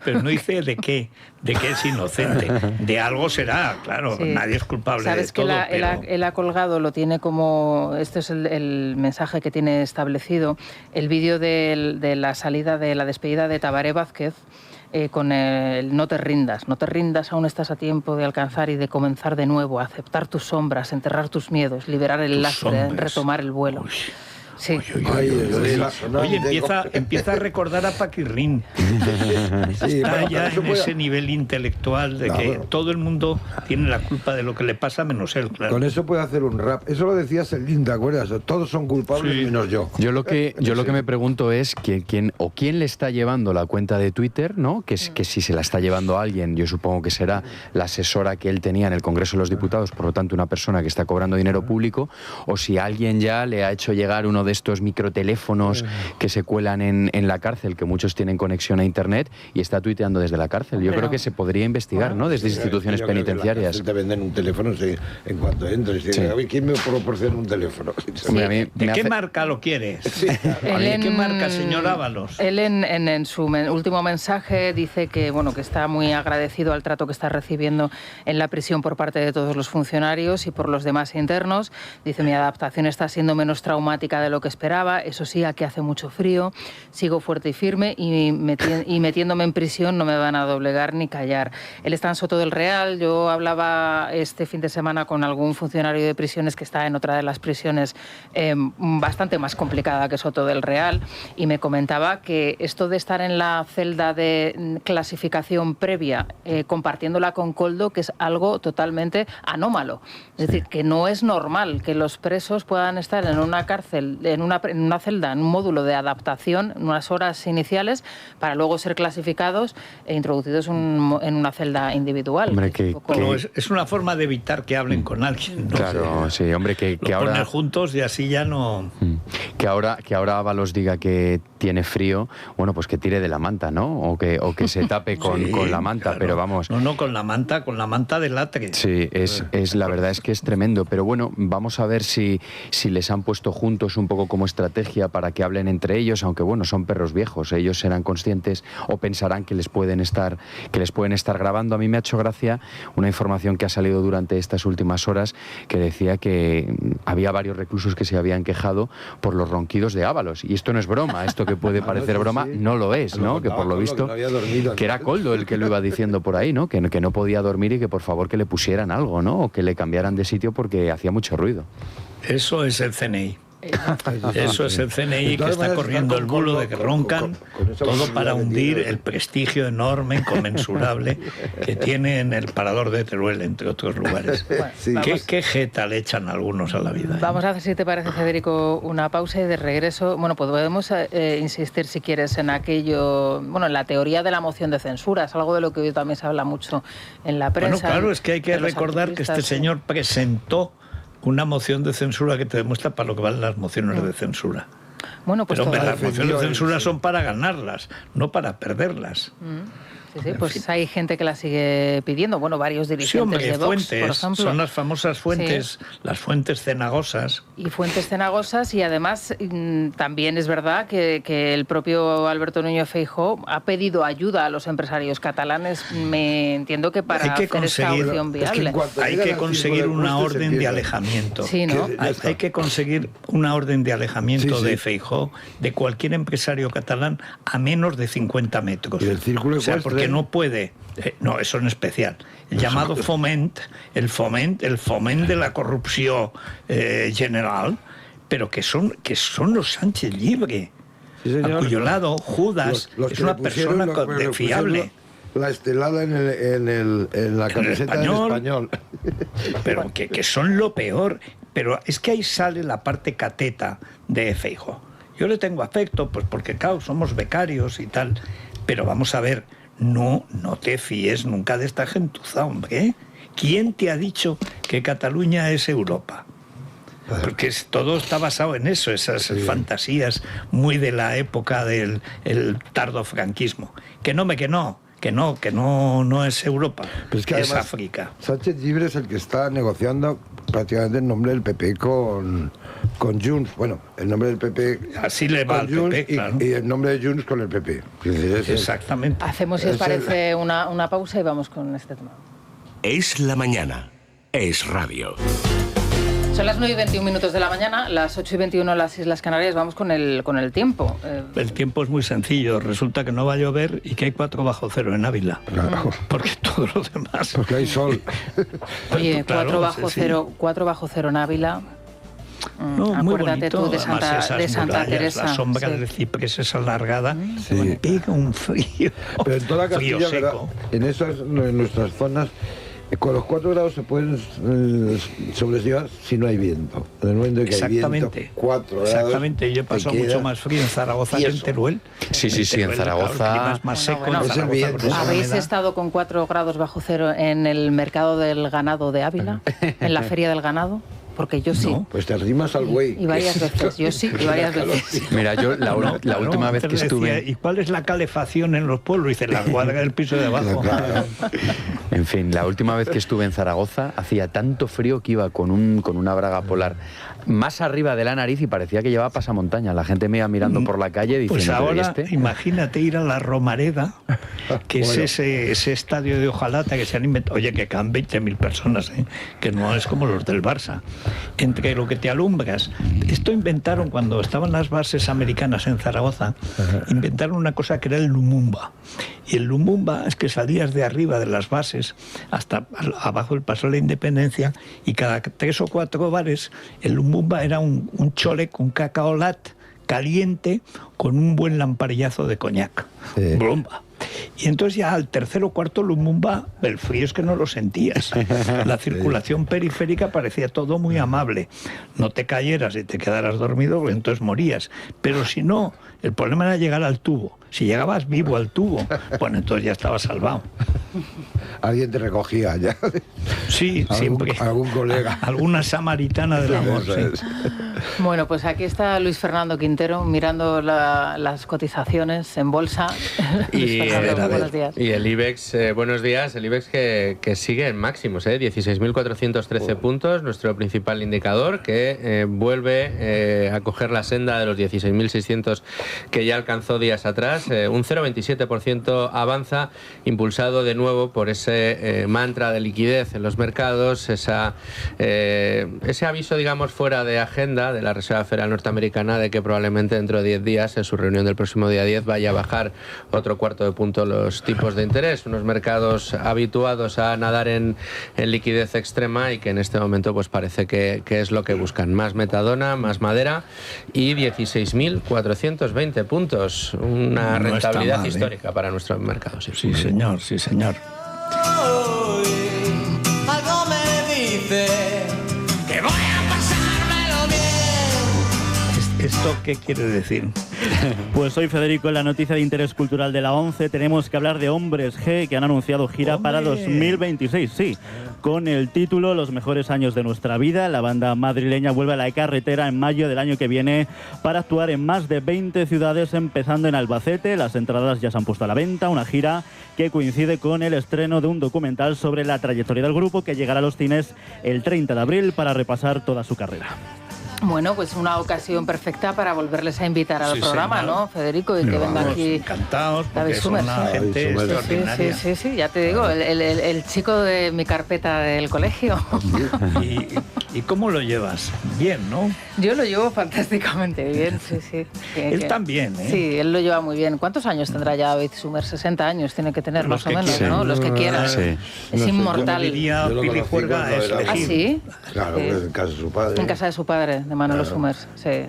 S1: Pero no dice de qué es inocente. De algo será, claro. Sí. Nadie es culpable de todo.
S4: Sabes que él ha colgado, lo tiene como... Este es el mensaje que tiene establecido. El vídeo de la salida, de la despedida de Tabaré Vázquez, con el no te rindas, aún estás a tiempo de alcanzar y de comenzar de nuevo, a aceptar tus sombras, enterrar tus miedos, liberar el lastre, retomar el vuelo.
S1: Uy.
S4: Sí.
S1: Oye, empieza a recordar a Paquirrín. Está ya en ese nivel intelectual de que todo el mundo tiene la culpa de lo que le pasa menos él, claro.
S2: Con eso puede hacer un rap. Eso lo decía Selín, ¿te acuerdas? Todos son culpables menos yo.
S3: Yo lo que me pregunto es quién le está llevando la cuenta de Twitter, ¿no? Que si se la está llevando a alguien, yo supongo que será la asesora que él tenía en el Congreso de los Diputados, por lo tanto una persona que está cobrando dinero público, o si alguien ya le ha hecho llegar uno de estos microteléfonos que se cuelan en la cárcel, que muchos tienen conexión a internet, y está tuiteando desde la cárcel. Yo creo que se podría investigar, ¿no? Desde instituciones penitenciarias.
S2: Te venden un teléfono en cuanto entres. Sí. ¿Quién me proporciona un teléfono?
S1: Sí. ¿De qué marca lo quieres? Sí. ¿De qué marca, señor Ábalos?
S4: Él en su último mensaje dice que está muy agradecido al trato que está recibiendo en la prisión por parte de todos los funcionarios y por los demás internos. Dice, mi adaptación está siendo menos traumática de lo que esperaba. Eso sí, aquí hace mucho frío, sigo fuerte y firme y metiéndome en prisión no me van a doblegar ni callar. Él está en Soto del Real. Yo hablaba este fin de semana con algún funcionario de prisiones que está en otra de las prisiones bastante más complicada que Soto del Real, y me comentaba que esto de estar en la celda de clasificación previa, compartiéndola con Koldo, que es algo totalmente anómalo. Es decir, que no es normal que los presos puedan estar en una cárcel, en una celda, en un módulo de adaptación, en unas horas iniciales, para luego ser clasificados e introducidos en una celda individual.
S3: Hombre,
S1: es una forma de evitar que hablen con alguien, ¿no?
S3: Claro, sí, hombre, que ahora...
S1: poner juntos y así ya no...
S3: Que ahora Ábalos diga que tiene frío, bueno, pues que tire de la manta, ¿no? O que se tape con la manta, claro. Pero vamos...
S1: No, con la manta de latre.
S3: Sí, la verdad es que es tremendo, pero bueno, vamos a ver si les han puesto juntos un poco como estrategia para que hablen entre ellos, aunque bueno, son perros viejos, ellos serán conscientes o pensarán que les pueden estar grabando. A mí me ha hecho gracia una información que ha salido durante estas últimas horas que decía que había varios reclusos que se habían quejado por los ronquidos de Ábalos, y esto no es broma, esto que puede parecer broma no lo es, ¿no? Que por lo visto que era Koldo el que lo iba diciendo por ahí, ¿no? Que no podía dormir y que por favor que le pusieran algo, ¿no? O que le cambiaran de sitio porque hacía mucho ruido.
S1: Eso es el CNI. Eso es el CNI que está corriendo el bulo de que roncan, todo para hundir el prestigio enorme, inconmensurable que tiene en el Parador de Teruel, entre otros lugares. Bueno, ¿Qué jeta le echan algunos a la vida?
S4: Vamos a hacer, si te parece, Federico, una pausa y de regreso, bueno, podemos insistir, si quieres, en aquello, bueno, en la teoría de la moción de censura, es algo de lo que hoy también se habla mucho en la prensa.
S1: Bueno, claro, es que hay que recordar que este señor presentó una moción de censura que te demuestra para lo que valen las mociones de censura.
S4: Bueno, pues
S1: pero las mociones de censura son para ganarlas, no para perderlas.
S4: Sí, pues hay gente que la sigue pidiendo, bueno, varios dirigentes de Vox,
S1: fuentes,
S4: por ejemplo.
S1: Son las famosas fuentes, las fuentes cenagosas.
S4: Y fuentes cenagosas, y además también es verdad que el propio Alberto Núñez Feijóo ha pedido ayuda a los empresarios catalanes, me entiendo que para hacer esta opción viable.
S1: Hay que conseguir una orden de alejamiento.
S4: Sí, ¿no?
S1: Hay que conseguir una orden de alejamiento de Feijóo de cualquier empresario catalán a menos de 50 metros.
S2: Y el círculo
S1: que no puede, no, eso en especial, el llamado foment de la corrupción general, pero que son los Sánchez Llibre, a cuyo lado Judas es una persona fiable.
S2: La estelada en la camiseta del Español.
S1: Pero que son lo peor. Pero es que ahí sale la parte cateta de Feijóo. Yo le tengo afecto, pues porque claro, somos becarios y tal, pero vamos a ver, no te fíes nunca de esta gentuza, hombre. ¿Quién te ha dicho que Cataluña es Europa? Porque todo está basado en eso, esas fantasías muy de la época del tardo franquismo. Que no es Europa,
S2: pero es que además,
S1: África.
S2: Sánchez Llibre es el que está negociando prácticamente el nombre del PP con Junts. Bueno, el nombre del PP
S1: así le va al PP, claro.
S2: Y el nombre de Junts con el PP.
S1: Exactamente.
S4: Hacemos, si os parece, una pausa y vamos con este tema.
S8: Es la mañana. Es radio.
S4: Son las 9:21 de la mañana, las 8:21 en las Islas Canarias. Vamos con el tiempo.
S1: El tiempo es muy sencillo. Resulta que no va a llover y que hay 4 bajo cero en Ávila.
S2: Claro.
S1: Porque todo lo demás...
S2: Porque hay sol.
S4: Oye, 4 bajo cero en Ávila.
S1: No, muy
S4: acuérdate
S1: bonito.
S4: tú de Santa Teresa.
S1: La sombra del ciprés es alargada. Pega un frío.
S2: Pero en toda Castilla, seco. En nuestras zonas, con los 4 grados se pueden sobrellevar si no hay viento. En el momento que hay viento, 4 grados.
S1: Exactamente, yo he pasado mucho más frío en Zaragoza que en Teruel.
S3: Sí, en Zaragoza.
S1: Es más seco.
S4: ¿Habéis estado con 4 grados bajo cero en el mercado del ganado de Ávila? ¿En la feria del ganado? Porque yo sí.
S2: No, pues te arrimas al buey.
S4: Y varias veces, yo sí, y varias veces.
S3: Mira, yo la última vez que estuve...
S1: ¿Y cuál es la calefacción en los pueblos? Dice, la cuadra del piso de abajo.
S3: En fin, la última vez que estuve en Zaragoza hacía tanto frío que iba con una braga polar más arriba de la nariz y parecía que llevaba pasamontaña. La gente me iba mirando por la calle diciendo...
S1: Pues ahora, imagínate ir a la Romareda, que es ese estadio de hojalata que se han inventado. Oye, que caen 20.000 personas, que no es como los del Barça. Entre lo que te alumbras. Esto inventaron cuando estaban las bases americanas en Zaragoza, inventaron una cosa que era el Lumumba. Y el Lumumba es que salías de arriba de las bases hasta abajo del Paso de la Independencia y cada 3 o 4 bares el Lumumba era un chole con cacaolat caliente con un buen lamparillazo de coñac. Lumumba. Y entonces ya al 3er o 4 Lumumba, el frío es que no lo sentías. La circulación periférica parecía todo muy amable. No te cayeras y te quedaras dormido, pues entonces morías. Pero si no, el problema era llegar al tubo. Si llegabas vivo al tubo, bueno, entonces ya estabas salvado.
S2: alguien te recogía ya.
S1: Sí, siempre.
S2: Algún colega.
S1: Alguna samaritana del amor. Sí.
S4: Bueno, pues aquí está Luis Fernando Quintero mirando las cotizaciones en bolsa.
S10: Y,
S4: buenos días.
S10: Y el IBEX, buenos días, el IBEX que sigue en máximos, 16.413 puntos, nuestro principal indicador, que vuelve a coger la senda de los 16.600 que ya alcanzó días atrás. Un 0,27% avanza, impulsado de nuevo por ese mantra de liquidez en los mercados, ese aviso, digamos, fuera de agenda de la Reserva Federal norteamericana de que probablemente dentro de 10 días, en su reunión del próximo día 10, vaya a bajar otro cuarto de punto los tipos de interés. Unos mercados habituados a nadar en liquidez extrema y que en este momento pues parece que es lo que buscan. Más metadona, más madera y 16.420 puntos. Una rentabilidad histórica para nuestro mercado.
S1: Sí, señor, sí, señor.
S11: Algo me dice que voy a pasármelo bien.
S1: ¿Esto qué quiere decir?
S12: Pues hoy, Federico, en la noticia de interés cultural de la 11 tenemos que hablar de Hombres G, que han anunciado gira para 2026, sí. Con el título Los mejores años de nuestra vida, la banda madrileña vuelve a la carretera en mayo del año que viene para actuar en más de 20 ciudades, empezando en Albacete. Las entradas ya se han puesto a la venta, una gira que coincide con el estreno de un documental sobre la trayectoria del grupo que llegará a los cines el 30 de abril para repasar toda su carrera.
S4: Bueno, pues una ocasión perfecta para volverles a invitar al programa,
S1: señor.
S4: ¿no, Federico? Y que venga aquí
S1: encantados,
S4: David
S1: Summers, una gente extraordinaria.
S4: Sí, ya te digo, el chico de mi carpeta del colegio.
S1: ¿Y cómo lo llevas? Bien, ¿no?
S4: Yo lo llevo fantásticamente bien, sí.
S1: Él también, ¿eh?
S4: Sí, él lo lleva muy bien. ¿Cuántos años tendrá ya David Summers? 60 años tiene que tener,
S1: los
S4: más o menos,
S1: quieran,
S4: ¿no? Los que quieran.
S3: Sí.
S4: Es inmortal.
S1: Yo diría Pili Juerga es
S4: ¿Ah, sí?
S2: Claro, en casa de su padre.
S4: En casa de su padre, de Manolo Summers. Sí.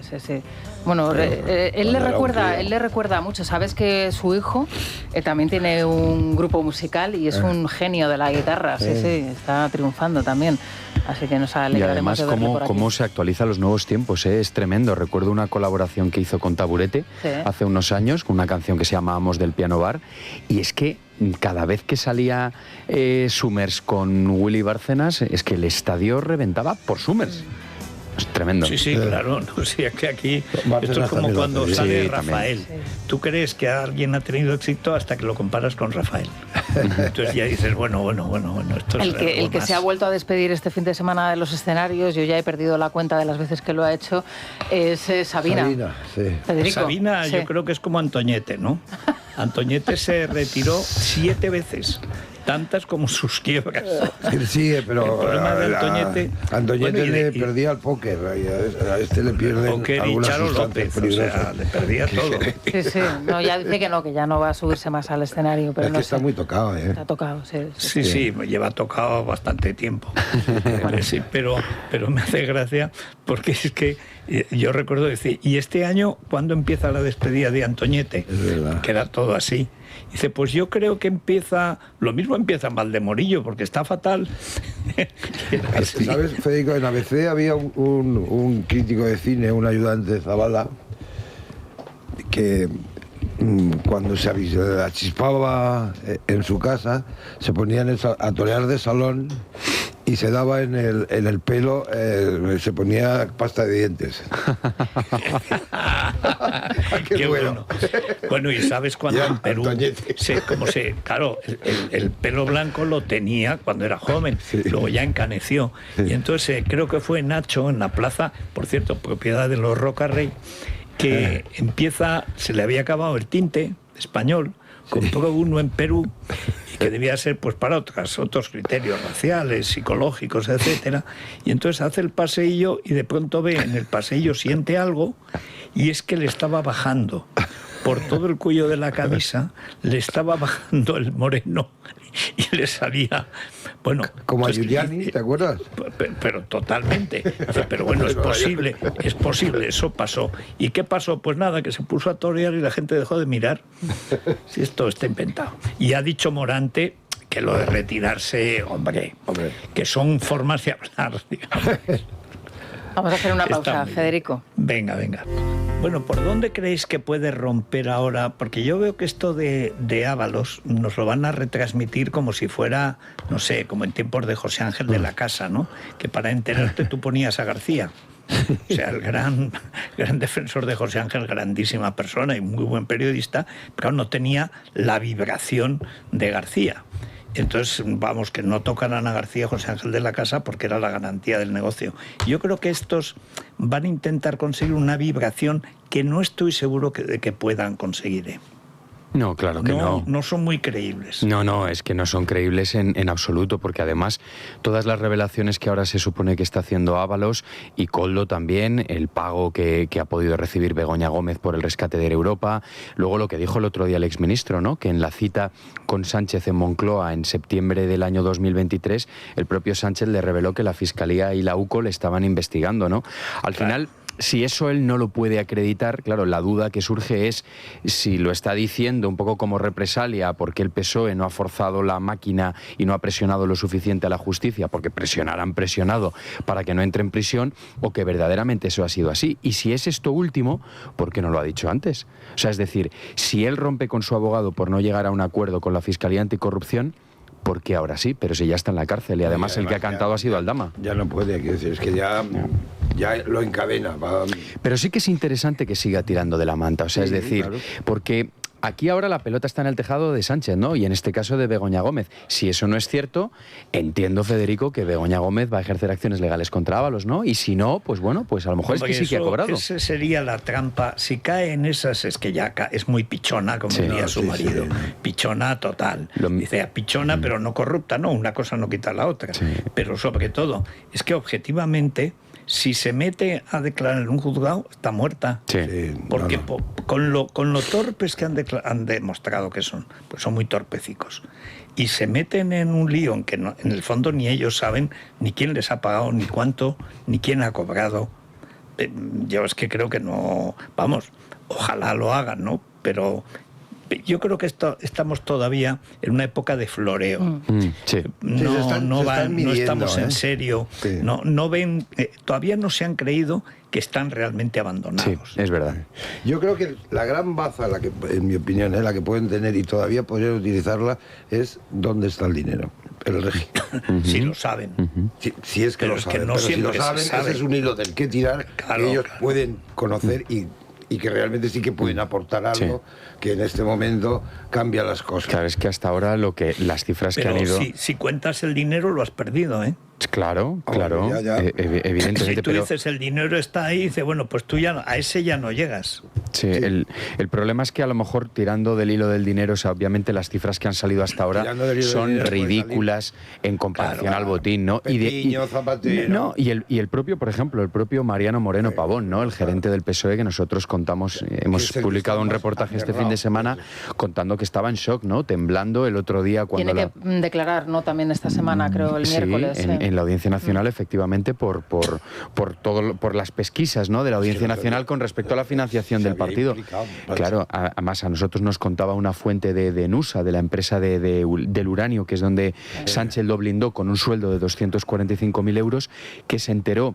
S4: Bueno, él le recuerda mucho. Sabes que su hijo también tiene un grupo musical y es un genio de la guitarra. Sí, está triunfando también. Así que nos alegraremos de verle por aquí.
S3: Cómo se actualizan los nuevos tiempos, es tremendo. Recuerdo una colaboración que hizo con Taburete hace unos años, con una canción que se llama Amos del Piano Bar, y es que cada vez que salía Summers con Willy Bárcenas, es que el estadio reventaba por Summers. Es tremendo.
S1: Sí, claro. No, sí, es que aquí esto es como cuando sale Rafael. Sí. Tú crees que alguien ha tenido éxito hasta que lo comparas con Rafael. Entonces ya dices, bueno, esto es
S4: el que se ha vuelto a despedir este fin de semana de los escenarios, yo ya he perdido la cuenta de las veces que lo ha hecho, es Sabina. Federico.
S1: Sabina, yo creo que es como Antoñete, ¿no? Antoñete se retiró 7 veces. Tantas como sus quiebras.
S2: Sí, pero
S1: el problema de Antoñete...
S2: Antoñete le perdía al póker, a este le pierden algunas sustancias peligrosas.
S1: O sea, le perdía todo.
S4: Sí. No, ya dice que ya no va a subirse más al escenario. Pero
S2: es que está muy tocado, ¿eh?
S4: Está tocado, sí.
S1: Sí, lleva tocado bastante tiempo. Sí, pero me hace gracia porque es que yo recuerdo decir, ¿y este año cuándo empieza la despedida de Antoñete?
S2: Es verdad.
S1: Que era todo así. Dice, pues yo creo que lo mismo empieza en Valdemorillo, porque está fatal.
S2: ¿Sabes, Federico? En ABC había un crítico de cine, un ayudante de Zavala, que cuando se achispaba en su casa, se ponía a torear de salón y se daba en el pelo, se ponía pasta de dientes.
S1: Qué bueno. Bueno, y sabes cuando en Perú, claro, el pelo blanco lo tenía cuando era joven, luego ya encaneció. Y entonces creo que fue Nacho en la plaza, por cierto, propiedad de los Rocarrey, que se le había acabado el tinte español, compró uno en Perú y que debía ser pues para otros criterios raciales, psicológicos, etcétera. Y entonces hace el paseillo y de pronto ve en el paseillo, siente algo, y es que le estaba bajando por todo el cuello de la camisa, le estaba bajando el moreno y le salía, bueno...
S2: Como a Giuliani, ¿te acuerdas?
S1: Pero totalmente. Pero bueno, es posible, eso pasó. ¿Y qué pasó? Pues nada, que se puso a torear y la gente dejó de mirar. Si esto está inventado. Y ha dicho Morante que lo de retirarse, hombre, que son formas de hablar, digamos.
S4: Vamos a hacer una pausa, Federico.
S1: Venga. Bueno, ¿por dónde creéis que puede romper ahora? Porque yo veo que esto de Ábalos nos lo van a retransmitir como si fuera, no sé, como en tiempos de José Ángel de la Casa, ¿no? Que para enterarte tú ponías a García. O sea, el gran defensor de José Ángel, grandísima persona y muy buen periodista, pero no tenía la vibración de García. Entonces, vamos, que no tocaran a García José Ángel de la Casa porque era la garantía del negocio. Yo creo que estos van a intentar conseguir una vibración que no estoy seguro de que puedan conseguir.
S3: No, claro que no.
S1: No son muy creíbles.
S3: No, es que no son creíbles en absoluto, porque además todas las revelaciones que ahora se supone que está haciendo Ábalos y Koldo también, el pago que ha podido recibir Begoña Gómez por el rescate de Europa, luego lo que dijo el otro día el exministro, ¿no? Que en la cita con Sánchez en Moncloa en septiembre del año 2023, el propio Sánchez le reveló que la Fiscalía y la UCO le estaban investigando, ¿no? Al final, si eso él no lo puede acreditar, claro, la duda que surge es si lo está diciendo un poco como represalia porque el PSOE no ha forzado la máquina y no ha presionado lo suficiente a la justicia, porque han presionado para que no entre en prisión, o que verdaderamente eso ha sido así. Y si es esto último, ¿por qué no lo ha dicho antes? O sea, es decir, si él rompe con su abogado por no llegar a un acuerdo con la Fiscalía Anticorrupción, porque ahora sí, pero si ya está en la cárcel y además el que ha cantado ha sido Aldama.
S2: Ya no puede, quiero decir, es que ya lo encadena.
S3: Pero sí que es interesante que siga tirando de la manta, o sea, es decir, claro. Porque aquí ahora la pelota está en el tejado de Sánchez, ¿no? Y en este caso de Begoña Gómez. Si eso no es cierto, entiendo, Federico, que Begoña Gómez va a ejercer acciones legales contra Ábalos, ¿no? Y si no, pues bueno, pues a lo mejor es que sí que ha cobrado.
S1: Esa sería la trampa. Si cae en esas, es que ya es muy pichona, como diría su marido. Sí. Pichona total. Dice, pichona, pero no corrupta, no. Una cosa no quita la otra. Sí. Pero sobre todo, es que objetivamente, si se mete a declarar en un juzgado, está muerta.
S3: Sí.
S1: Porque con lo torpes que han demostrado que son, pues son muy torpecicos. Y se meten en un lío en que en el fondo ni ellos saben ni quién les ha pagado, ni cuánto, ni quién ha cobrado. Yo es que creo que no... Vamos, ojalá lo hagan, ¿no? Pero yo creo que estamos todavía en una época de floreo.
S3: Sí.
S1: No estamos en serio. Sí. No ven, todavía no se han creído que están realmente abandonados.
S3: Sí, es verdad.
S2: Yo creo que la gran baza, la que, en mi opinión, la que pueden tener y todavía podrían utilizarla, es dónde está el dinero. El régimen.
S1: Si lo saben.
S2: Si es que lo saben.
S1: No,
S2: pero si lo saben, ese es un hilo del que tirar, que ellos pueden conocer y que realmente sí que pueden aportar algo que en este momento cambia las cosas.
S3: Claro, es que hasta ahora las cifras que han ido...
S1: Si cuentas el dinero, lo has perdido, ¿eh?
S3: Claro. Evidentemente.
S1: Si tú dices el dinero está ahí, dice, bueno, pues tú a ese ya no llegas.
S3: Sí. El problema es que a lo mejor tirando del hilo del dinero, o sea, obviamente las cifras que han salido hasta ahora son ridículas en comparación al botín, ¿no?
S2: Zapatero.
S3: Y el propio, por ejemplo, el propio Mariano Moreno Pavón, ¿no? El gerente del PSOE, que nosotros contamos, hemos publicado un reportaje este fin de semana contando que estaba en shock, ¿no? Temblando el otro día cuando...
S4: Tiene que declarar, ¿no? También esta semana, creo, el miércoles.
S3: En la Audiencia Nacional, efectivamente, por las pesquisas, ¿no? De la Audiencia Nacional con respecto a la financiación del partido. Claro, además a nosotros nos contaba una fuente de Nusa, de la empresa del uranio, que es donde Sánchez lo blindó con un sueldo de 245.000 euros, que se enteró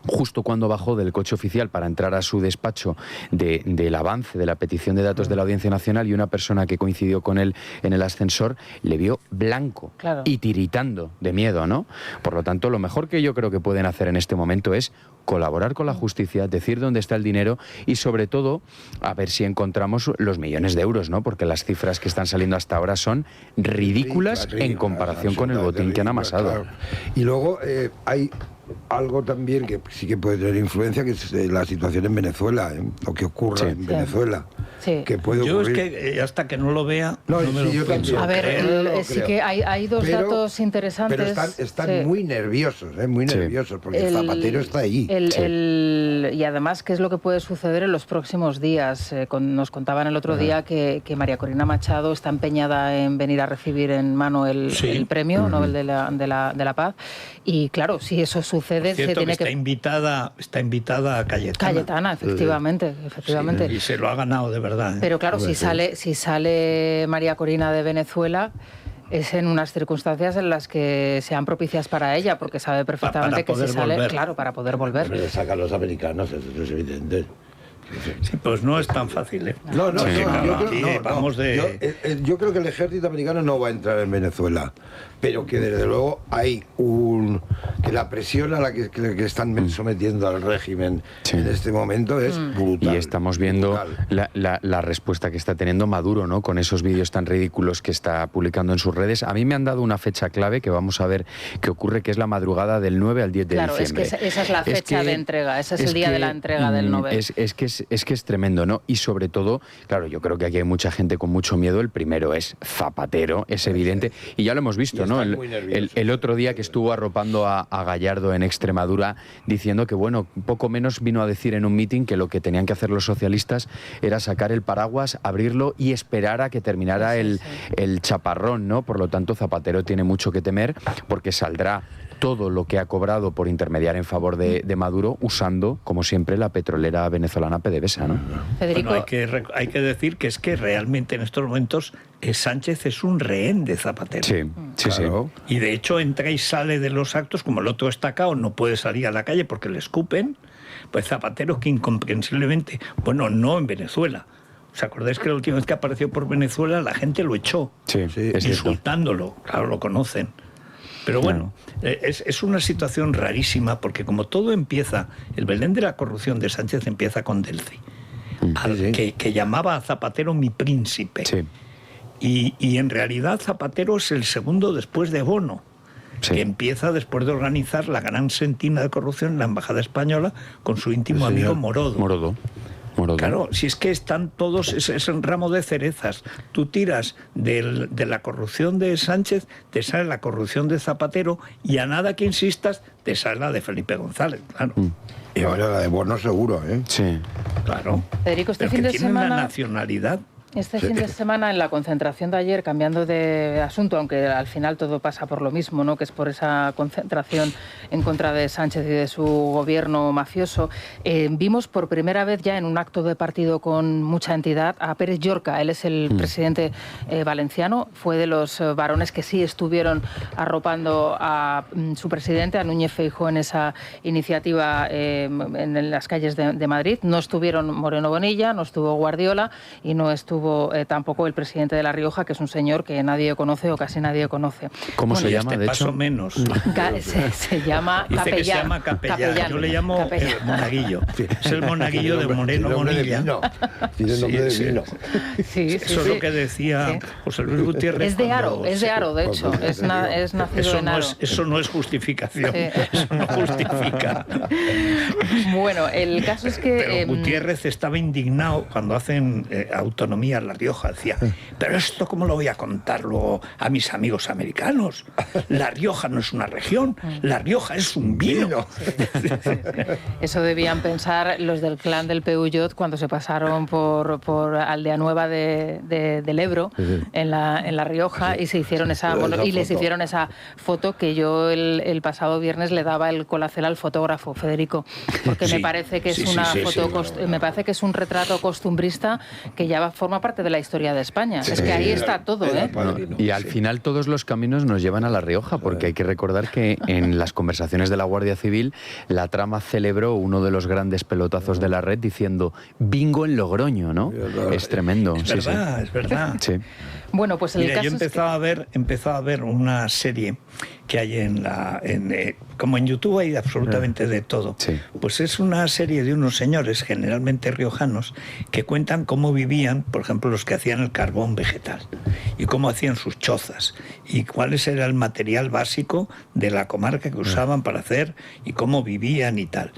S3: justo cuando bajó del coche oficial para entrar a su despacho del avance de la petición de datos de la Audiencia Nacional, y una persona que coincidió con él en el ascensor le vio blanco y tiritando de miedo, ¿no? Por lo tanto, lo mejor que yo creo que pueden hacer en este momento es colaborar con la justicia, decir dónde está el dinero y, sobre todo, a ver si encontramos los millones de euros, ¿no? Porque las cifras que están saliendo hasta ahora son ridículas en comparación con el botín que han amasado.
S2: Claro. Y luego hay algo también que sí que puede tener influencia, que es la situación en Venezuela, lo que ocurre en Venezuela.
S4: Sí.
S2: Que puede
S1: yo
S2: ocurrir.
S1: Es que hasta que no lo vea,
S2: yo también.
S4: A ver, sí que hay dos datos interesantes.
S2: Pero están muy nerviosos, porque el Zapatero está allí.
S4: Y además, ¿qué es lo que puede suceder en los próximos días? Nos contaban el otro día que María Corina Machado está empeñada en venir a recibir en mano el premio Nobel de la Paz. Y claro, si eso sucede, se tiene
S1: que... Está invitada a Cayetana.
S4: Cayetana, efectivamente.
S1: Sí, y se lo ha ganado de verdad.
S4: Pero claro, si sale María Corina de Venezuela, es en unas circunstancias en las que sean propicias para ella, porque sabe perfectamente que si sale,
S1: volver.
S4: Claro, para poder volver.
S2: Le sacan los americanos, eso es evidente.
S1: Sí, pues no es tan fácil, ¿eh?
S2: No, yo creo que el ejército americano no va a entrar en Venezuela, pero que desde luego hay que la presión a la que están sometiendo al régimen en este momento es brutal.
S3: Y estamos viendo la respuesta que está teniendo Maduro, ¿no? Con esos vídeos tan ridículos que está publicando en sus redes. A mí me han dado una fecha clave que vamos a ver qué ocurre, que es la madrugada del 9 al 10 de diciembre.
S4: Claro, es que esa es la fecha de entrega, ese es el día de la entrega del Nobel.
S3: Es que es tremendo, ¿no? Y sobre todo, claro, yo creo que aquí hay mucha gente con mucho miedo. El primero es Zapatero, es evidente, y ya lo hemos visto, ¿no? El otro día que estuvo arropando a Gallardo en Extremadura, diciendo que, bueno, poco menos vino a decir en un mitin que lo que tenían que hacer los socialistas era sacar el paraguas, abrirlo y esperar a que terminara el chaparrón, ¿no? Por lo tanto, Zapatero tiene mucho que temer, porque saldrá todo lo que ha cobrado por intermediar en favor de Maduro, usando, como siempre, la petrolera venezolana PDVSA, ¿no?
S4: Federico...
S1: Bueno, hay que decir que es que realmente en estos momentos Sánchez es un rehén de Zapatero.
S3: Sí.
S1: Y de hecho entra y sale de los actos, como el otro está acá o no puede salir a la calle porque le escupen, pues Zapatero que incomprensiblemente, bueno, no en Venezuela. ¿Os acordáis que la última vez que apareció por Venezuela la gente lo echó?
S3: Sí,
S1: insultándolo, claro, lo conocen. Pero bueno, es una situación rarísima porque como empieza, el Belén de la corrupción de Sánchez empieza con Delcy, que llamaba a Zapatero mi príncipe.
S3: Sí.
S1: Y en realidad Zapatero es el segundo después de Bono, que empieza después de organizar la gran sentina de corrupción en la Embajada Española con su íntimo amigo Morodo. Claro, si es que están todos, es un ramo de cerezas. Tú tiras de la corrupción de Sánchez, te sale la corrupción de Zapatero, y a nada que insistas, te sale la de Felipe González, claro.
S2: Y ahora la de Bono seguro, ¿eh?
S3: Sí.
S1: Claro.
S4: Federico,
S1: Pero
S4: fin de
S1: tiene
S4: semana...
S1: una nacionalidad.
S4: Este fin de semana, en la concentración de ayer, cambiando de asunto, aunque al final todo pasa por lo mismo, ¿no? Que es por esa concentración en contra de Sánchez y de su gobierno mafioso, vimos por primera vez ya en un acto de partido con mucha entidad a Pérez Llorca. Él es el presidente valenciano, fue de los varones que sí estuvieron arropando a su presidente, a Núñez Feijóo, en esa iniciativa en las calles de Madrid. No estuvieron Moreno Bonilla, no estuvo Guardiola y no estuvo tampoco el presidente de La Rioja, que es un señor que nadie conoce o casi nadie conoce.
S3: ¿Cómo se llama, de hecho?
S1: Menos.
S4: Se llama
S1: Dice
S4: Capellán.
S1: que se llama Capellán. Yo le llamo el Monaguillo. Es el Monaguillo de Moreno Bonilla.
S2: Tiene nombre de vino.
S1: Eso es lo que decía José Luis Gutiérrez.
S4: Es de Aro, de hecho. Es nacido en Aro.
S1: Eso no es justificación. Eso no justifica.
S4: Bueno, el caso es que...
S1: Pero Gutiérrez estaba indignado cuando hacen autonomía en La Rioja. Decía, pero esto ¿cómo lo voy a contar luego a mis amigos americanos? La Rioja no es una región, La Rioja es un vino.
S4: Eso debían pensar los del clan del Peuyot cuando se pasaron por Aldea Nueva del Ebro, en La Rioja, y se hicieron les hicieron esa foto que yo el pasado viernes le daba el colacel al fotógrafo, Federico, porque me parece que es una foto, me parece que es un retrato costumbrista que ya forma parte de la historia de España. Es que ahí está todo, ¿eh?
S3: Y al final todos los caminos nos llevan a La Rioja, porque hay que recordar que en las conversaciones de la Guardia Civil la trama celebró uno de los grandes pelotazos de la red diciendo bingo en Logroño, ¿no? Es tremendo.
S1: Es verdad.
S3: Sí.
S4: Bueno, pues el caso
S1: yo empezaba a ver una serie que hay como en YouTube hay absolutamente de todo.
S3: Sí.
S1: Pues es una serie de unos señores, generalmente riojanos, que cuentan cómo vivían, por ejemplo, los que hacían el carbón vegetal, y cómo hacían sus chozas, y cuál era el material básico de la comarca que usaban para hacer, y cómo vivían y tal.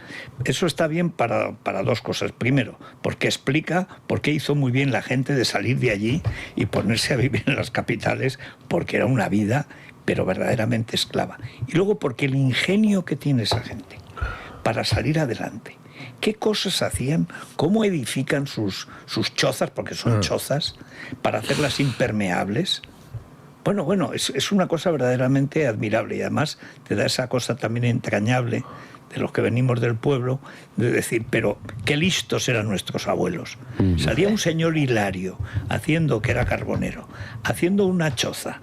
S1: Eso está bien para dos cosas. Primero, porque explica por qué hizo muy bien la gente de salir de allí y ponerse a vivir en las capitales, porque era una vida pero verdaderamente esclava. Y luego porque el ingenio que tiene esa gente para salir adelante, qué cosas hacían, cómo edifican sus chozas, porque son chozas, para hacerlas impermeables. Bueno, es una cosa verdaderamente admirable, y además te da esa cosa también entrañable de los que venimos del pueblo, de decir, pero qué listos eran nuestros abuelos. Salía un señor Hilario, que era carbonero, haciendo una choza,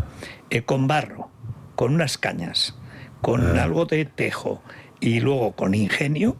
S1: con barro, con unas cañas, con algo de tejo, y luego con ingenio,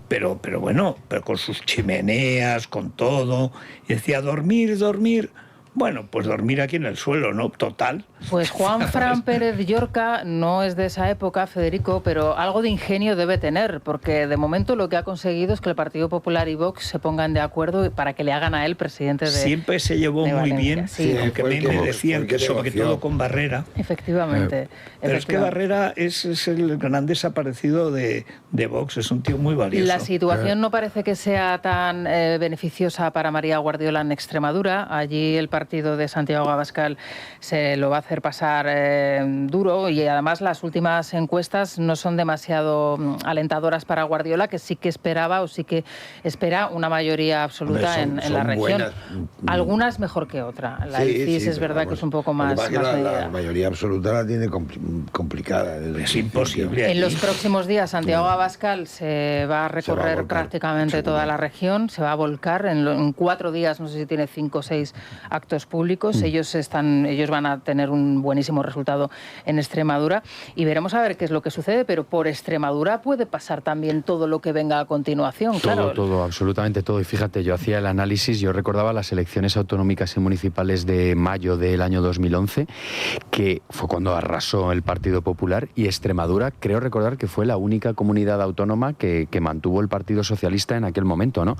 S1: pero bueno, pero con sus chimeneas, con todo, y decía, dormir. Bueno, pues dormir aquí en el suelo, ¿no? Total.
S4: Pues Juan Fran Pérez Llorca no es de esa época, Federico, pero algo de ingenio debe tener, porque de momento lo que ha conseguido es que el Partido Popular y Vox se pongan de acuerdo para que le hagan a él presidente de
S1: Siempre se llevó muy
S4: Valencia.
S1: bien,
S4: Sí.
S1: aunque me decían que sobre todo con Barrera.
S4: Efectivamente.
S1: Pero es que Barrera es el gran desaparecido de Vox, es un tío muy valioso.
S4: La situación no parece que sea tan beneficiosa para María Guardiola en Extremadura. Allí el partido de Santiago Abascal se lo va a hacer pasar duro, y además las últimas encuestas no son demasiado alentadoras para Guardiola, que sí que esperaba o sí que espera una mayoría absoluta en la región. Buenas. Algunas mejor que otra. La del CIS es verdad que es un poco más medida.
S2: La mayoría absoluta la tiene complicada.
S1: Es imposible.
S4: En los próximos días Santiago Abascal se va a recorrer prácticamente toda la región, se va a volcar en 4 días, no sé si tiene 5 o 6 actos públicos. Ellos van a tener un buenísimo resultado en Extremadura, y veremos a ver qué es lo que sucede, pero por Extremadura puede pasar también todo lo que venga a continuación.
S3: Todo, absolutamente todo. Y fíjate, yo hacía el análisis, yo recordaba las elecciones autonómicas y municipales de mayo del año 2011, que fue cuando arrasó el Partido Popular, y Extremadura, creo recordar que fue la única comunidad autónoma que mantuvo el Partido Socialista en aquel momento, ¿no?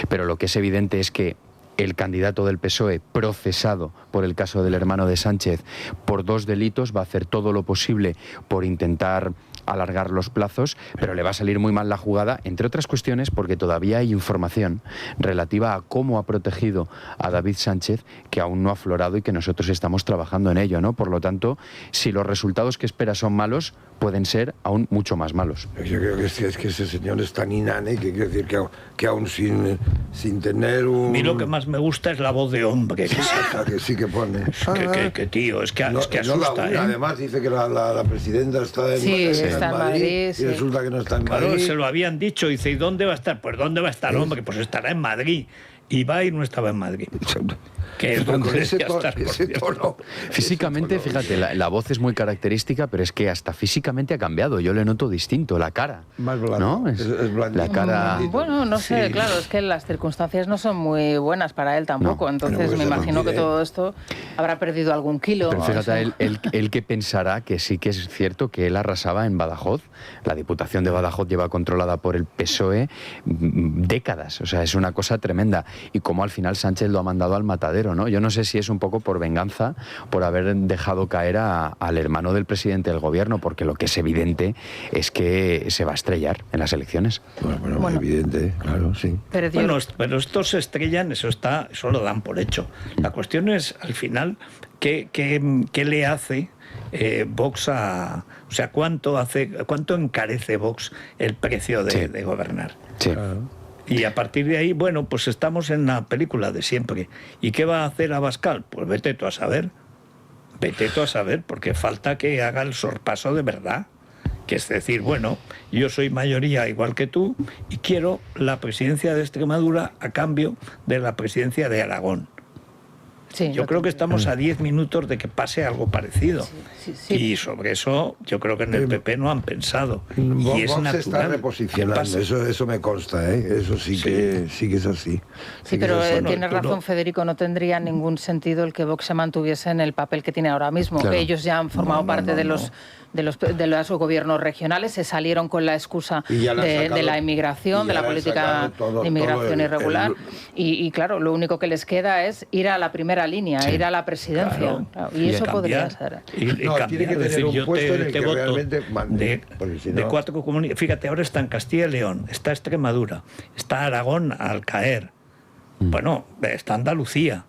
S3: Pero lo que es evidente es que el candidato del PSOE, procesado por el caso del hermano de Sánchez por 2 delitos, va a hacer todo lo posible por intentar alargar los plazos, pero le va a salir muy mal la jugada, entre otras cuestiones porque todavía hay información relativa a cómo ha protegido a David Sánchez que aún no ha aflorado y que nosotros estamos trabajando en ello, ¿no? Por lo tanto, si los resultados que espera son malos, pueden ser aún mucho más malos.
S2: Yo creo que es que ese señor es tan inane que quiere decir que aún sin tener un...
S1: A mí lo que más me gusta es la voz de hombre
S2: que sí que pone.
S1: Que tío, es que asusta.
S2: Además dice que la presidenta está en Madrid, y resulta que no está en Madrid.
S1: Claro, se lo habían dicho, dice, ¿y dónde va a estar? Pues ¿dónde va a estar, hombre? Pues estará en Madrid. Y va y no estaba en Madrid. Que es donde ese tono.
S3: Físicamente, fíjate, la voz es muy característica, pero es que hasta físicamente ha cambiado. Yo le noto distinto, la cara.
S2: Más blanca.
S3: ¿No? Es la cara...
S4: Bueno, no sé, claro, es que las circunstancias no son muy buenas para él tampoco. Entonces me imagino que todo esto habrá perdido algún kilo.
S3: Pero fíjate, él que pensará que sí que es cierto que él arrasaba en Badajoz. La Diputación de Badajoz lleva controlada por el PSOE décadas. O sea, es una cosa tremenda. Y como al final Sánchez lo ha mandado al matadero, ¿no? Yo no sé si es un poco por venganza, por haber dejado caer al hermano del presidente del gobierno, porque lo que es evidente es que se va a estrellar en las elecciones.
S2: Bueno, evidente, claro, sí.
S1: Pero estos se estrellan, eso lo dan por hecho. La cuestión es, al final, ¿qué le hace Vox a... O sea, ¿cuánto encarece Vox el precio de gobernar?
S3: Sí.
S2: Claro.
S1: Y a partir de ahí, bueno, pues estamos en la película de siempre. ¿Y qué va a hacer Abascal? Pues vete tú a saber. Vete tú a saber, porque falta que haga el sorpaso de verdad. Que es decir, bueno, yo soy mayoría igual que tú y quiero la presidencia de Extremadura a cambio de la presidencia de Aragón.
S4: Sí,
S1: yo creo que estamos a 10 minutos de que pase algo parecido. Sí. Y sobre eso yo creo que en el PP no han pensado. Y es natural.
S2: Se está reposicionando, eso me consta, ¿eh? Eso sí que es así.
S4: Sí, pero tiene razón Federico, no tendría ningún sentido el que Vox se mantuviese en el papel que tiene ahora mismo. Claro. Ellos ya han formado parte de los gobiernos regionales, se salieron con la excusa de la inmigración, de la política de inmigración irregular, y claro, lo único que les queda es ir a la primera línea, ir a la presidencia. Claro. Y eso podría ser.
S2: Tiene que tener un puesto en el que realmente mande.
S1: De 4 comunidades. Fíjate, ahora está en Castilla y León, está Extremadura, está Aragón al caer. Bueno, está Andalucía.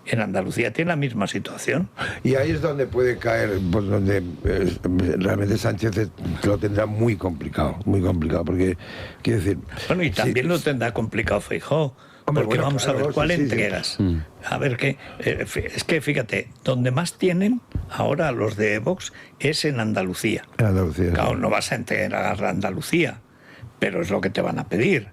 S1: En Andalucía tiene la misma situación.
S2: Y ahí es donde puede caer, pues donde realmente Sánchez lo tendrá muy complicado, porque, quiero decir...
S1: Bueno, y también lo tendrá complicado Feijóo, porque vamos a ver cuál entregas. A ver qué... es que, fíjate, donde más tienen ahora los de Vox es en Andalucía.
S2: En Andalucía.
S1: Claro, no vas a entregar a Andalucía. pero es lo que te van a pedir.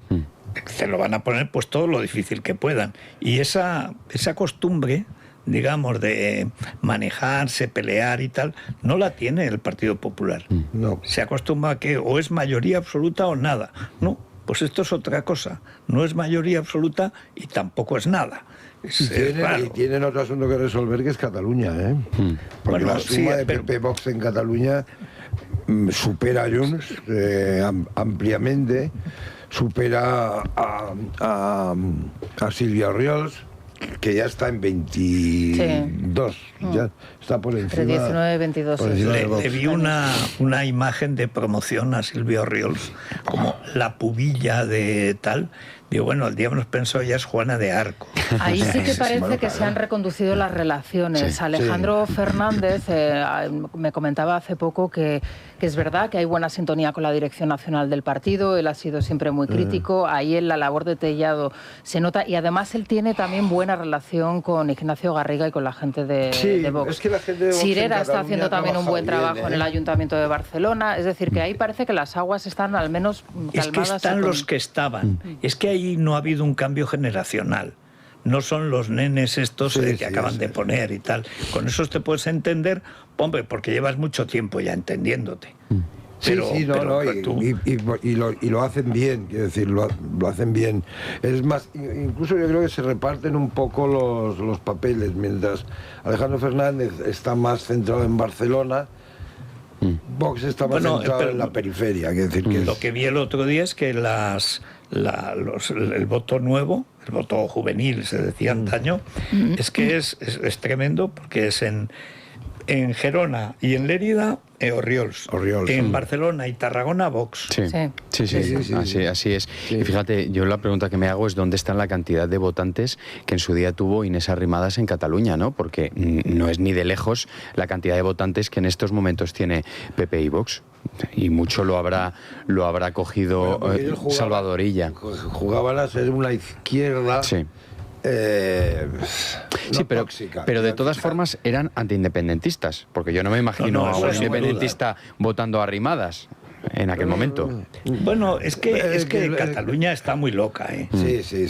S1: Te lo van a poner pues todo lo difícil que puedan. Y esa costumbre, digamos, de manejarse, pelear y tal, no la tiene el Partido Popular.
S2: No.
S1: Se acostumbra a que o es mayoría absoluta o nada. No, pues esto es otra cosa. No es mayoría absoluta y tampoco es nada.
S2: Y tienen otro asunto que resolver, que es Cataluña, ¿eh? Porque la suma de PP-Vox en Cataluña supera a Junts ampliamente, supera a Silvia Oriols, que ya está en 22, ya está por encima.
S4: Entre 19 y 22.
S1: Le vi una imagen de promoción a Silvia Oriols, como la pubilla de tal. Digo, bueno, el diablo nos pensó, ya es Juana de Arco.
S4: Ahí sí que parece que se han reconducido las relaciones.
S2: Sí,
S4: Alejandro Fernández me comentaba hace poco que es verdad que hay buena sintonía con la dirección nacional del partido, él ha sido siempre muy crítico, ahí en la labor de Tellado se nota, y además él tiene también buena relación con Ignacio Garriga y con la gente de Vox.
S2: Es que la gente de Vox
S4: Sirera está haciendo también un buen trabajo en el Ayuntamiento de Barcelona, es decir, que ahí parece que las aguas están al menos calmadas.
S1: Es que están los que estaban, es que ahí no ha habido un cambio generacional. No son los nenes estos que acaban de poner y tal. Con eso te puedes entender, hombre, porque llevas mucho tiempo ya entendiéndote.
S2: Y lo hacen bien, quiero decir, lo hacen bien. Es más, incluso yo creo que se reparten un poco los papeles, mientras Alejandro Fernández está más centrado en Barcelona, Vox está más centrado en la periferia. Quiero decir que
S1: lo que vi el otro día es que el voto nuevo, el voto juvenil, se decía antaño, es que es tremendo, porque es en Gerona y en Lérida, Oriols. En Barcelona y Tarragona, Vox.
S3: Sí. Así es. Sí. Y fíjate, yo la pregunta que me hago es dónde está la cantidad de votantes que en su día tuvo Inés Arrimadas en Cataluña, ¿no? Porque no es ni de lejos la cantidad de votantes que en estos momentos tiene PP y Vox. Y mucho lo habrá cogido Salvador Illa.
S2: Jugaban a ser una izquierda.
S3: Sí.
S2: Tóxica,
S3: pero de todas formas eran antiindependentistas, porque yo no me imagino a un independentista votando a Arrimadas en aquel momento.
S1: Bueno, es que Cataluña está muy loca,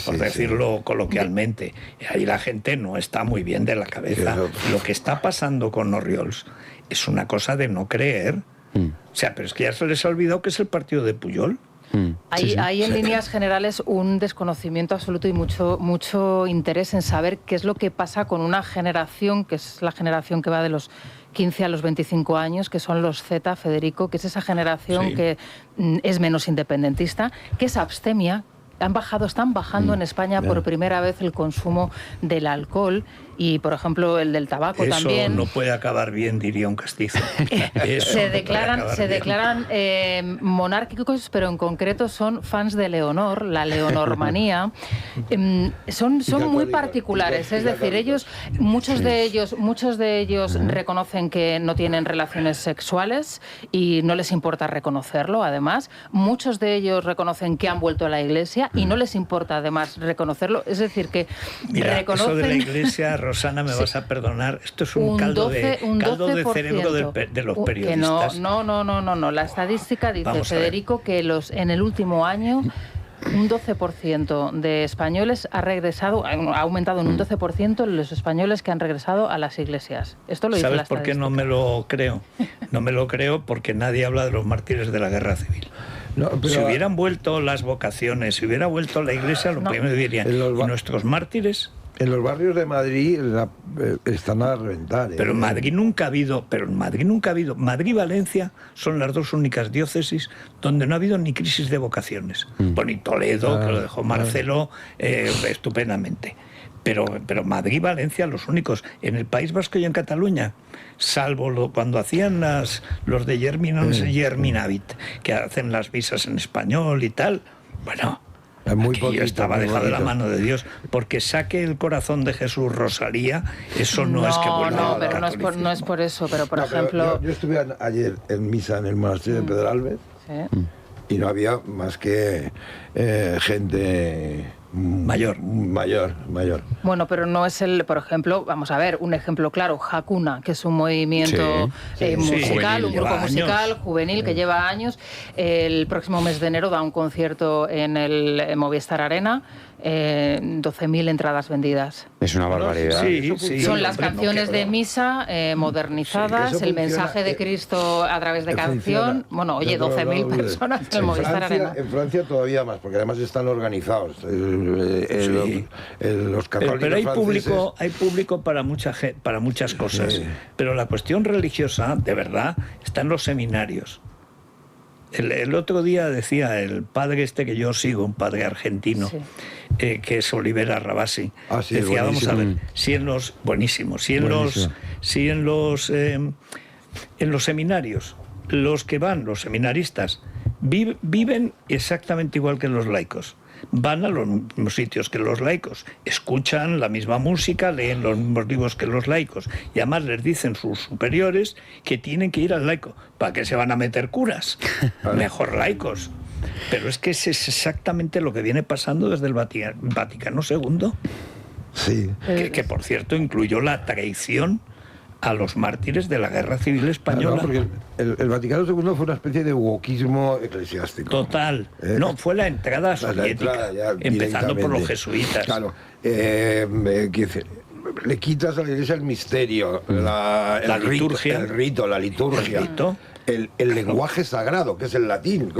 S1: por decirlo coloquialmente. Ahí la gente no está muy bien de la cabeza. Lo que está pasando con Oriols es una cosa de no creer. O sea, pero es que ya se les ha olvidado que es el partido de Pujol.
S4: Hay en líneas generales un desconocimiento absoluto y mucho interés en saber qué es lo que pasa con una generación, que es la generación que va de los 15 a los 25 años, que son los Z, Federico, que es esa generación que es menos independentista, que es abstemia. Están bajando en España por primera vez el consumo del alcohol y, por ejemplo, el del tabaco también.
S1: Eso no puede acabar bien, diría un castizo.
S4: Se declaran monárquicos, pero en concreto son fans de Leonor, la leonormanía. Son muy particulares, es decir, muchos de ellos reconocen que no tienen relaciones sexuales y no les importa reconocerlo, además. Muchos de ellos reconocen que han vuelto a la Iglesia y no les importa además reconocerlo, es decir que reconocen...
S1: Eso de la Iglesia, Rosana, me vas a perdonar, esto es un caldo de cerebro de los periodistas.
S4: No, la estadística dice, Federico, que en el último año un 12% de españoles ha aumentado en un 12% los españoles que han regresado a las iglesias. Esto lo dice la estadística.
S1: ¿Sabes por qué no me lo creo? No me lo creo porque nadie habla de los mártires de la guerra civil. Si hubieran vuelto las vocaciones, si hubiera vuelto la Iglesia, lo primero dirían, ¿y nuestros mártires?
S2: En los barrios de Madrid están a reventar.
S1: Pero en Madrid nunca ha habido. Madrid y Valencia son las dos únicas diócesis donde no ha habido ni crisis de vocaciones. Bueno, y Toledo, que lo dejó Marcelo estupendamente. Pero Madrid y Valencia, los únicos. En el País Vasco y en Cataluña, salvo cuando hacían los de Germinavit, que hacen las misas en español y tal, bueno, yo estaba dejado de la mano de Dios, porque saque el corazón de Jesús Rosalía, eso no es que vuelva
S4: pero no es por eso, pero por ejemplo...
S2: Yo estuve ayer en misa en el monasterio de Pedralbes y no había más que gente
S1: Mayor.
S4: Bueno, pero no es por ejemplo, vamos a ver, un ejemplo claro, Hakuna, que es un movimiento musical, un grupo musical juvenil que lleva años. El próximo mes de enero da un concierto en el Movistar Arena. 12.000 entradas vendidas.
S3: Es una barbaridad.
S4: Son las canciones de misa modernizadas, el mensaje de Cristo a través de canción. Bueno, oye, 12.000 personas en el Movistar Arena.
S2: En Francia todavía más, porque además están organizados. Los católicos
S1: pero hay público para muchas cosas. Pero la cuestión religiosa, de verdad, está en los seminarios. El otro día decía el padre que yo sigo, un padre argentino, que es Olivera Rabasi, decía, vamos a ver, si en los seminarios, los que van, los seminaristas, viven exactamente igual que los laicos. Van a los mismos sitios que los laicos, escuchan la misma música, leen los mismos libros que los laicos, y además les dicen sus superiores que tienen que ir al laico. ¿Para qué se van a meter curas? Mejor laicos. Pero es que ese es exactamente lo que viene pasando desde el Vaticano II.
S2: Sí.
S1: Que por cierto incluyó la traición a los mártires de la Guerra Civil Española.
S2: No, porque el Vaticano II fue una especie de wokismo eclesiástico.
S1: Total. No, fue la entrada soviética, empezando por los jesuitas.
S2: Claro. Le quitas a la Iglesia el misterio, la liturgia, el rito, la liturgia. El lenguaje sagrado, que es el latín.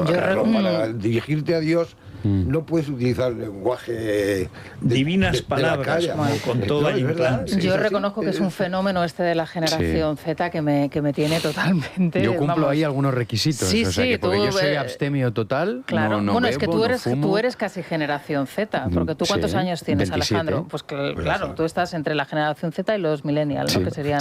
S2: Para dirigirte a Dios no puedes utilizar el lenguaje
S1: divinas palabras, con todo el implante.
S4: Yo reconozco que es un fenómeno de la generación Z que me tiene totalmente...
S3: Yo cumplo ahí algunos requisitos. Porque yo soy abstemio total.
S4: Claro,
S3: no bebo,
S4: es que tú eres casi generación Z, porque tú ¿cuántos años tienes, 27. Alejandro? Pues claro, tú estás entre la generación Z y los millennials, ¿no? Que serían...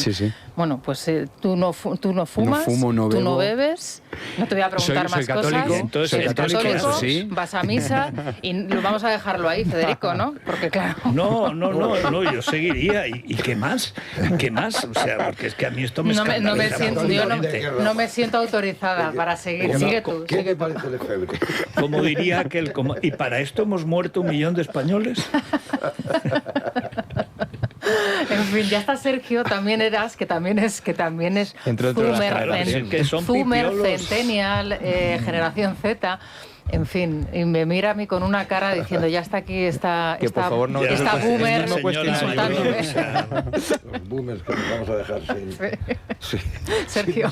S4: Bueno, pues tú no fumas, tú no bebes, no te voy a preguntar más cosas.
S1: Entonces,
S4: soy católico, vas a misa y vamos a dejarlo ahí, Federico, ¿no? Porque claro...
S1: No, yo seguiría. ¿Y qué más? ¿Qué más? O sea, porque es que a mí esto me escandaliza.
S4: No me siento autorizada para seguir. Sigue tú.
S2: ¿Qué te parece Lefebvre?
S1: Como diría aquel... ¿Y para esto hemos muerto 1 millón de españoles?
S4: En fin, ya está Sergio, también que también es Zoomer, Centennial, generación Z. En fin, y me mira a mí con una cara diciendo, ya está aquí, está boomer insultándome.
S2: Los boomers que nos vamos a dejar sin...
S4: Sergio.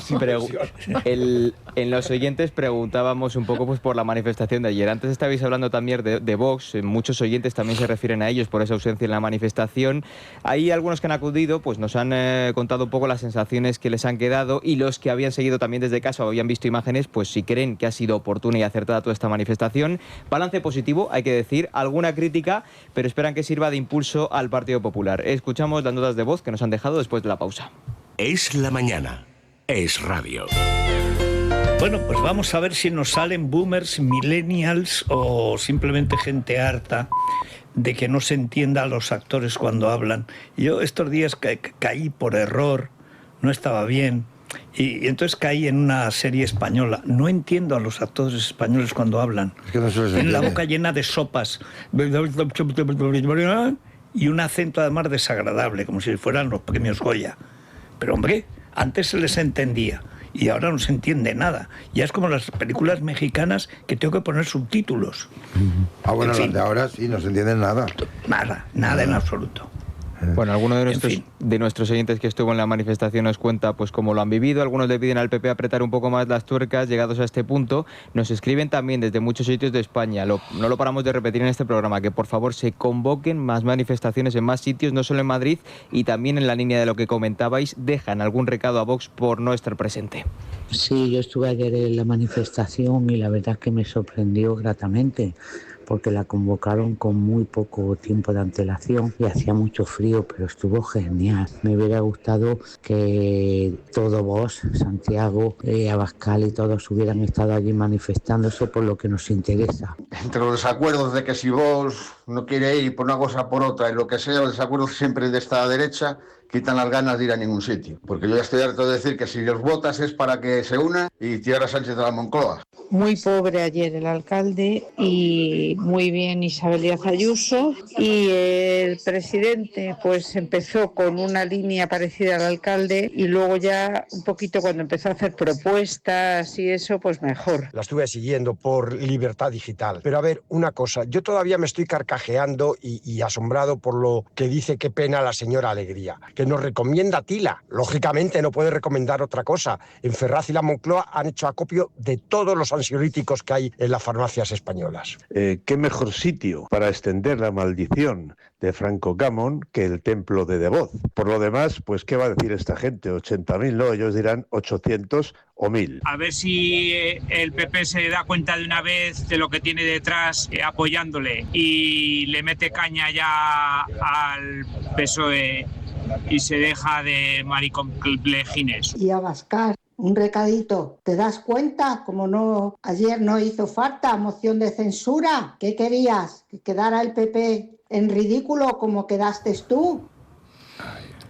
S13: En los oyentes preguntábamos un poco por la manifestación de ayer. Antes estabais hablando también de Vox, muchos oyentes también se refieren a ellos por esa ausencia en la manifestación. Hay algunos que han acudido, pues nos han contado un poco las sensaciones que les han quedado, y los que habían seguido también desde casa o habían visto imágenes, pues si creen que ha sido oportuna y acertada toda esta manifestación. Balance positivo, hay que decir, alguna crítica, pero esperan que sirva de impulso al Partido Popular. Escuchamos las notas de voz que nos han dejado después de la pausa.
S8: Es la mañana. Es radio.
S1: Bueno, pues vamos a ver si nos salen boomers, millennials o simplemente gente harta de que no se entienda a los actores cuando hablan. Yo estos días caí por error, no estaba bien, y entonces caí en una serie española. No entiendo a los actores españoles cuando hablan.
S2: Es que no
S1: tienen la boca llena de sopas y un acento además desagradable, como si fueran los premios Goya. Pero hombre, antes se les entendía y ahora no se entiende nada. Ya es como las películas mexicanas que tengo que poner subtítulos.
S2: Bueno, en fin, las de ahora sí, no se entiende nada.
S1: Nada en absoluto.
S13: Bueno, alguno de nuestros oyentes que estuvo en la manifestación nos cuenta pues cómo lo han vivido. Algunos le piden al PP apretar un poco más las tuercas llegados a este punto. Nos escriben también desde muchos sitios de España. No lo paramos de repetir en este programa, que por favor se convoquen más manifestaciones en más sitios, no solo en Madrid, y también en la línea de lo que comentabais, dejan algún recado a Vox por no estar presente.
S14: Sí, yo estuve ayer en la manifestación y la verdad es que me sorprendió gratamente, porque la convocaron con muy poco tiempo de antelación y hacía mucho frío, pero estuvo genial. Me hubiera gustado que todo Vox, Santiago, Abascal y todos hubieran estado allí manifestándose por lo que nos interesa.
S15: Entre los desacuerdos de que si Vox no quiere ir por una cosa o por otra, y lo que sea, el desacuerdo siempre de esta derecha, quitan las ganas de ir a ningún sitio. Porque yo ya estoy harto de decir que si los votas es para que se unan y tirar a Sánchez de la Moncloa.
S16: Muy pobre ayer el alcalde y muy bien Isabel Díaz Ayuso. Y el presidente pues empezó con una línea parecida al alcalde y luego ya un poquito cuando empezó a hacer propuestas y eso, pues mejor.
S17: La estuve siguiendo por Libertad Digital. Pero a ver, una cosa, yo todavía me estoy carcajeando y asombrado por lo que dice qué pena la señora Alegría, que nos recomienda Tila. Lógicamente no puede recomendar otra cosa. En Ferraz y la Moncloa han hecho acopio de todos los ansiolíticos que hay en las farmacias españolas.
S18: ¿Qué mejor sitio para extender la maldición de Franco Camón que el templo de Devoz? Por lo demás, pues ¿qué va a decir esta gente? 80.000, no, ellos dirán 800 o 1.000.
S19: A ver si el PP se da cuenta de una vez de lo que tiene detrás apoyándole y le mete caña ya al PSOE y se deja de maricomplejines.
S20: Y Abascal, un recadito, ¿te das cuenta? Como no, ayer no hizo falta moción de censura. ¿Qué querías? ¿Que quedara el PP en ridículo como quedaste tú?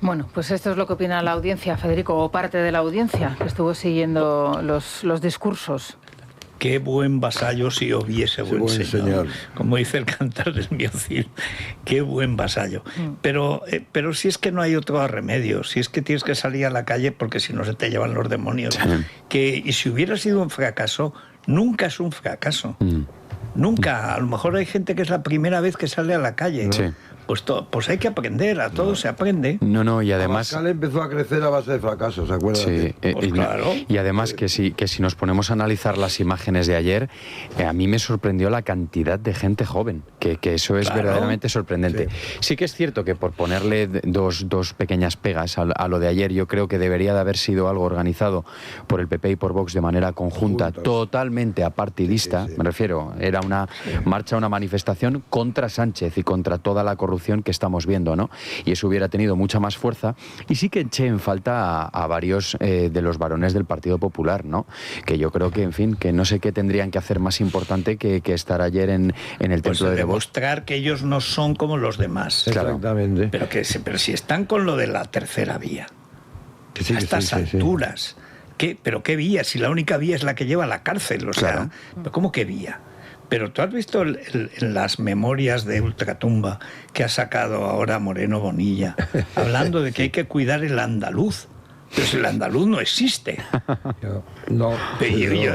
S4: Bueno, pues esto es lo que opina la audiencia, Federico, o parte de la audiencia que estuvo siguiendo los discursos.
S1: Qué buen vasallo si hubiese buen señor. Como dice el cantar del Miocil, qué buen vasallo. Pero si es que no hay otro remedio, si es que tienes que salir a la calle porque si no se te llevan los demonios. Y si hubiera sido un fracaso, nunca es un fracaso. Nunca. A lo mejor hay gente que es la primera vez que sale a la calle. Sí. Pues hay que aprender, a todo se aprende.
S3: No, y además...
S2: Abascal empezó a crecer a base de fracasos, ¿se acuerdan?
S3: Sí,
S2: pues
S3: claro. Y además que si nos ponemos a analizar las imágenes de ayer, a mí me sorprendió la cantidad de gente joven, que eso es verdaderamente sorprendente. Sí que es cierto que por ponerle dos pequeñas pegas a lo de ayer, yo creo que debería de haber sido algo organizado por el PP y por Vox de manera conjunta, totalmente apartidista, me refiero, era una marcha, una manifestación contra Sánchez y contra toda la corrupción que estamos viendo, ¿no? Y eso hubiera tenido mucha más fuerza. Y sí que eché en falta a varios de los varones del Partido Popular, ¿no? Que yo creo que, en fin, que no sé qué tendrían que hacer más importante que estar ayer en el templo de Devoz.
S1: Demostrar que ellos no son como los demás.
S2: Claro. Exactamente.
S1: Pero si están con lo de la tercera vía, a estas alturas, ¿pero qué vía? Si la única vía es la que lleva a la cárcel, o sea, ¿cómo qué vía? Pero tú has visto en las memorias de Ultratumba que ha sacado ahora Moreno Bonilla, hablando de que hay que cuidar el andaluz. Pero si el andaluz no existe.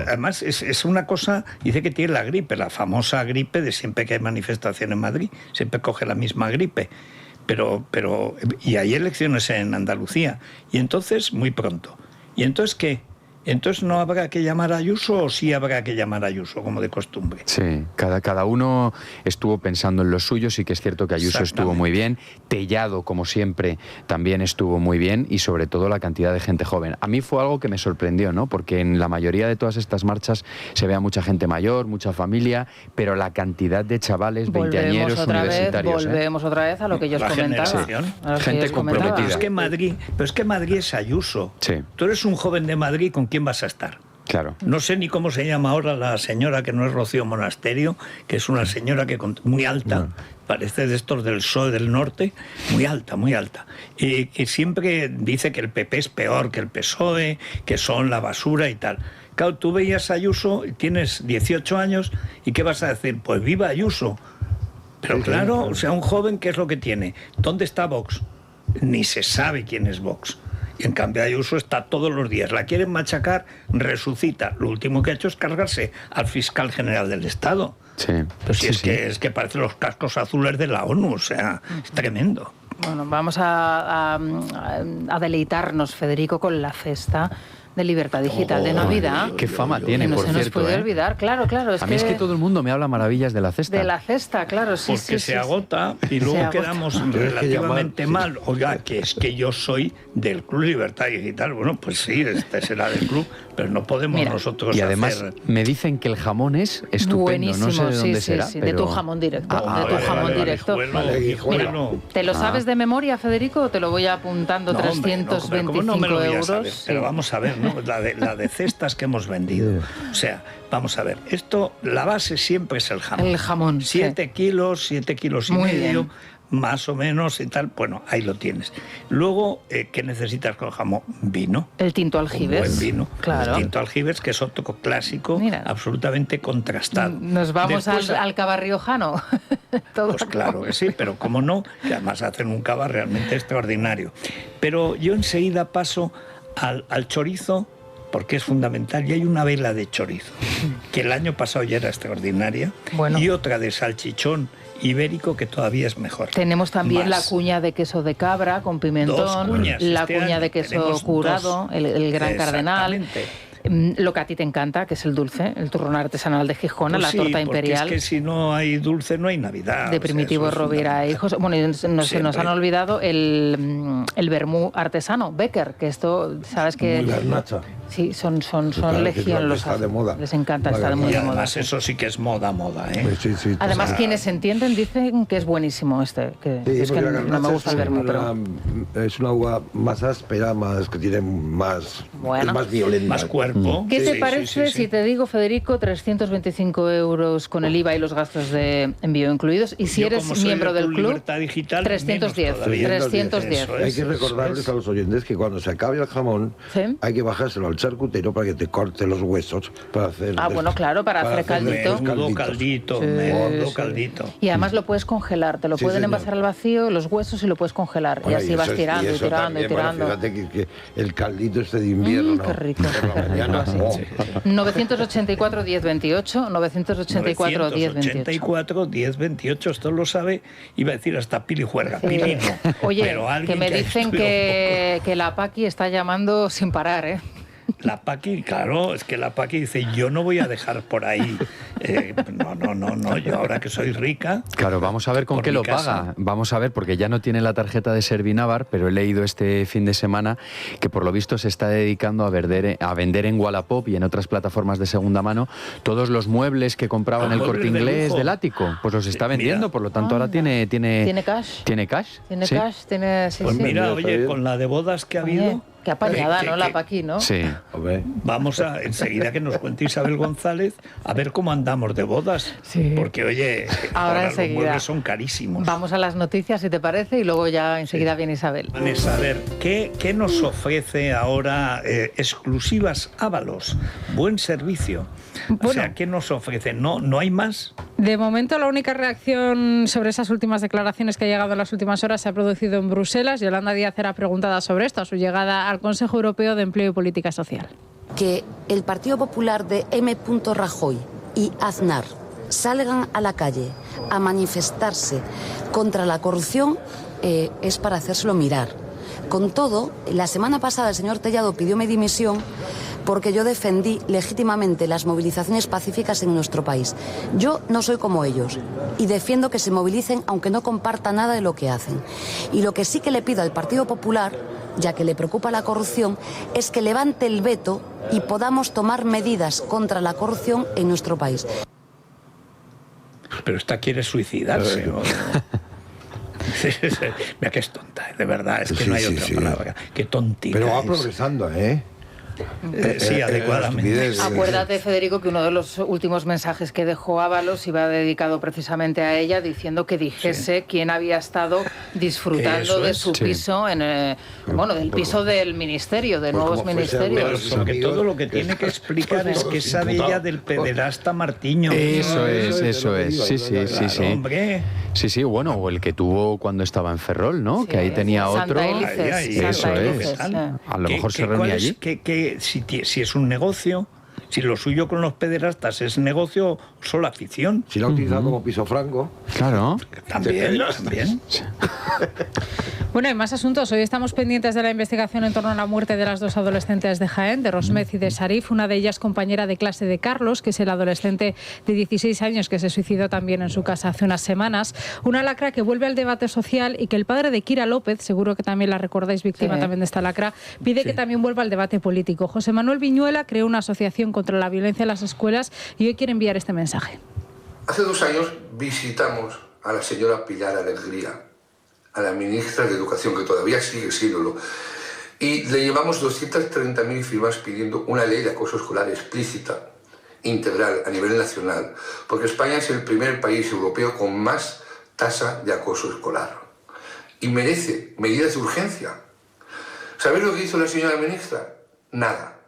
S1: Además, es una cosa, dice que tiene la gripe, la famosa gripe de siempre que hay manifestación en Madrid, siempre coge la misma gripe. Y hay elecciones en Andalucía. Y entonces, muy pronto. ¿Y entonces qué? Entonces no habrá que llamar a Ayuso o sí habrá que llamar a Ayuso, como de costumbre.
S3: Sí, cada uno estuvo pensando en lo suyo, sí que es cierto que Ayuso estuvo muy bien, Tellado, como siempre, también estuvo muy bien y sobre todo la cantidad de gente joven. A mí fue algo que me sorprendió, ¿no? Porque en la mayoría de todas estas marchas se ve a mucha gente mayor, mucha familia, pero la cantidad de chavales, veinteañeros, universitarios...
S4: Volvemos otra vez a lo que ellos comentaban.
S3: Gente comprometida.
S1: Pero es que Madrid es Ayuso. Sí. Tú eres un joven de Madrid, ¿con quién vas a estar?
S3: Claro.
S1: No sé ni cómo se llama ahora la señora que no es Rocío Monasterio, que es una señora que muy alta, parece de estos del PSOE del norte, muy alta, que siempre dice que el PP es peor que el PSOE, que son la basura y tal. Claro, tú veías a Ayuso, tienes 18 años, ¿y qué vas a decir? Pues viva Ayuso. Pero claro, o sea, un joven, ¿qué es lo que tiene? ¿Dónde está Vox? Ni se sabe quién es Vox. Y en cambio Ayuso está todos los días. La quieren machacar, resucita. Lo último que ha hecho es cargarse al fiscal general del Estado.
S3: Sí.
S1: Pues es que parecen los cascos azules de la ONU, o sea, es tremendo.
S4: Bueno, vamos a deleitarnos, Federico, con la cesta de Libertad Digital de Navidad.
S3: Qué fama tiene, por cierto.
S4: No se nos puede olvidar, claro.
S3: A mí es que todo el mundo me habla maravillas de la cesta.
S4: De la cesta, claro, sí.
S1: Porque se agota y luego quedamos relativamente mal. Oiga, que es que yo soy del Club Libertad Digital. Bueno, pues sí, este será del club, pero no podemos nosotros
S3: y además me dicen que el jamón es estupendo.
S4: Buenísimo,
S3: no sé de dónde será.
S4: Sí, pero... de tu jamón directo. Mira, ¿te lo sabes de memoria, Federico? O te lo voy apuntando, 325 euros.
S1: Pero vamos a ver, Bueno, la de cestas que hemos vendido. O sea, vamos a ver, esto, la base siempre es el jamón.
S4: El jamón,
S1: 7 kilos, 7 kilos y
S4: Muy
S1: medio.
S4: bien.
S1: Más o menos y tal, bueno, ahí lo tienes. Luego, ¿qué necesitas con jamón? Vino.
S4: El tinto aljibes.
S1: Un buen vino.
S4: Claro.
S1: El tinto aljibes, que es otro clásico, absolutamente contrastado.
S4: Nos vamos
S1: Después,
S4: al cava riojano.
S1: Pues claro que sí, pero cómo no, que además hacen un cava realmente extraordinario. Pero yo enseguida paso al chorizo, porque es fundamental, y hay una vela de chorizo, que el año pasado ya era extraordinaria, y otra de salchichón ibérico que todavía es mejor.
S4: Tenemos también la cuña de queso de cabra con pimentón, la cuña de queso curado, el gran cardenal. Lo que a ti te encanta, que es el dulce, el turrón artesanal de Gijona,
S1: Pues
S4: la torta imperial.
S1: Es que si no hay dulce, no hay Navidad.
S4: De Primitivo Rovira e Hijos. Bueno, se nos han olvidado el vermú artesano, Becker, que esto, ¿sabes que? Sí, son legión los
S2: está de moda.
S4: Les encanta, está muy de moda.
S1: Además, eso sí que es moda.
S2: Sí,
S4: además, quienes entienden dicen que es buenísimo que es que no me gusta el vermú, pero...
S2: Es una uva más áspera, más que tiene más,
S4: bueno,
S2: es más violenta.
S1: Más cuerpo.
S4: ¿Qué te parece si te digo, Federico, 325 euros con el IVA y los gastos de envío incluidos? Y si eres miembro del club,
S1: Digital,
S4: 310. 310.
S2: Hay que recordarles a los oyentes que cuando se acabe el jamón, hay que bajárselo al charcutero para que te corte los huesos para hacer...
S4: bueno, claro, para hacer caldito.
S1: Caldito.
S4: Y además lo puedes congelar, te lo pueden envasar al vacío, los huesos, y lo puedes congelar. Y así vas tirando y tirando y tirando.
S2: Fíjate que el caldito este de invierno.
S4: Qué rico. 984 1028, 984 1028.
S1: 1028, esto lo sabe, iba a decir hasta Pili Juerga, Pili no.
S4: Oye,
S1: pero
S4: que me dicen que la Paqui está llamando sin parar, ¿eh?
S1: La Paqui, claro, es que la Paqui dice, yo no voy a dejar por ahí. No, yo ahora que soy rica...
S3: Claro, vamos a ver con qué lo paga. Vamos a ver, porque ya no tiene la tarjeta de Servinavar, pero he leído este fin de semana que por lo visto se está dedicando a vender en Wallapop y en otras plataformas de segunda mano todos los muebles que compraba en el Corte Inglés del ático. Pues los está vendiendo, por lo tanto ahora tiene
S4: cash.
S3: ¿Tiene cash?
S4: Tiene
S3: ¿Sí?
S4: cash, tiene...
S1: Pues mira, oye, con la de bodas que ha habido...
S4: Qué apañada, ¿no? La Paqui, ¿no?
S3: Sí.
S1: Vamos a, enseguida que nos cuente Isabel González, a ver cómo andamos de bodas.
S4: Sí.
S1: Porque, oye,
S4: ahora
S1: los muebles son carísimos.
S4: Vamos a las noticias, si te parece, y luego ya enseguida viene Isabel.
S1: Vanessa, a ver, ¿qué nos ofrece ahora exclusivas Ábalos? Buen servicio. O sea, ¿qué nos ofrece? ¿No hay más?
S21: De momento, la única reacción sobre esas últimas declaraciones que ha llegado en las últimas horas se ha producido en Bruselas. Yolanda Díaz era preguntada sobre esto, a su llegada al Consejo Europeo de Empleo y Política Social.
S22: Que el Partido Popular de M. Rajoy y Aznar salgan a la calle a manifestarse contra la corrupción es para hacérselo mirar. Con todo, la semana pasada el señor Tellado pidió mi dimisión porque yo defendí legítimamente las movilizaciones pacíficas en nuestro país. Yo no soy como ellos y defiendo que se movilicen aunque no comparta nada de lo que hacen. Y lo que sí que le pido al Partido Popular, ya que le preocupa la corrupción, es que levante el veto y podamos tomar medidas contra la corrupción en nuestro país.
S1: Pero esta quiere suicidarse. Mira que es tonta, de verdad, es que no hay otra palabra. Qué tontita.
S2: Pero va progresando, ¿eh?
S1: Sí, adecuadamente.
S4: Acuérdate, Federico, que uno de los últimos mensajes que dejó Ábalos iba dedicado precisamente a ella, diciendo que dijese quién había estado disfrutando de su piso, en del piso del ministerio, de nuevos ministerios.
S1: Pero sobre todo lo que tiene que explicar es qué sabe ella del pederasta Martiño.
S3: Eso es. Sí.
S1: Hombre.
S3: Sí, bueno, o el que tuvo cuando estaba en Ferrol, ¿no? Que ahí tenía otro. Eso es. A lo mejor se reunía allí.
S1: Si es un negocio, si lo suyo con los pederastas es negocio, solo afición.
S2: Si lo ha utilizado como piso franco.
S3: Claro.
S1: También.
S21: Bueno, hay más asuntos. Hoy estamos pendientes de la investigación en torno a la muerte de las dos adolescentes de Jaén, de Rosmez y de Sarif. Una de ellas compañera de clase de Carlos, que es el adolescente de 16 años que se suicidó también en su casa hace unas semanas. Una lacra que vuelve al debate social y que el padre de Kira López, seguro que también la recordáis, víctima también de esta lacra, pide que también vuelva al debate político. José Manuel Viñuela creó una asociación contra la violencia en las escuelas y hoy quiere enviar este mensaje.
S23: Hace 2 años visitamos a la señora Pilar Alegría, a la ministra de Educación, que todavía sigue siéndolo, Y le llevamos 230.000 firmas pidiendo una ley de acoso escolar explícita, integral, a nivel nacional, porque España es el primer país europeo con más tasa de acoso escolar y merece medidas de urgencia. ¿Sabéis lo que hizo la señora ministra? Nada.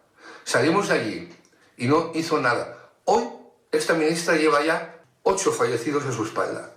S23: Salimos de allí y no hizo nada. Hoy esta ministra lleva ya 8 fallecidos a su espalda.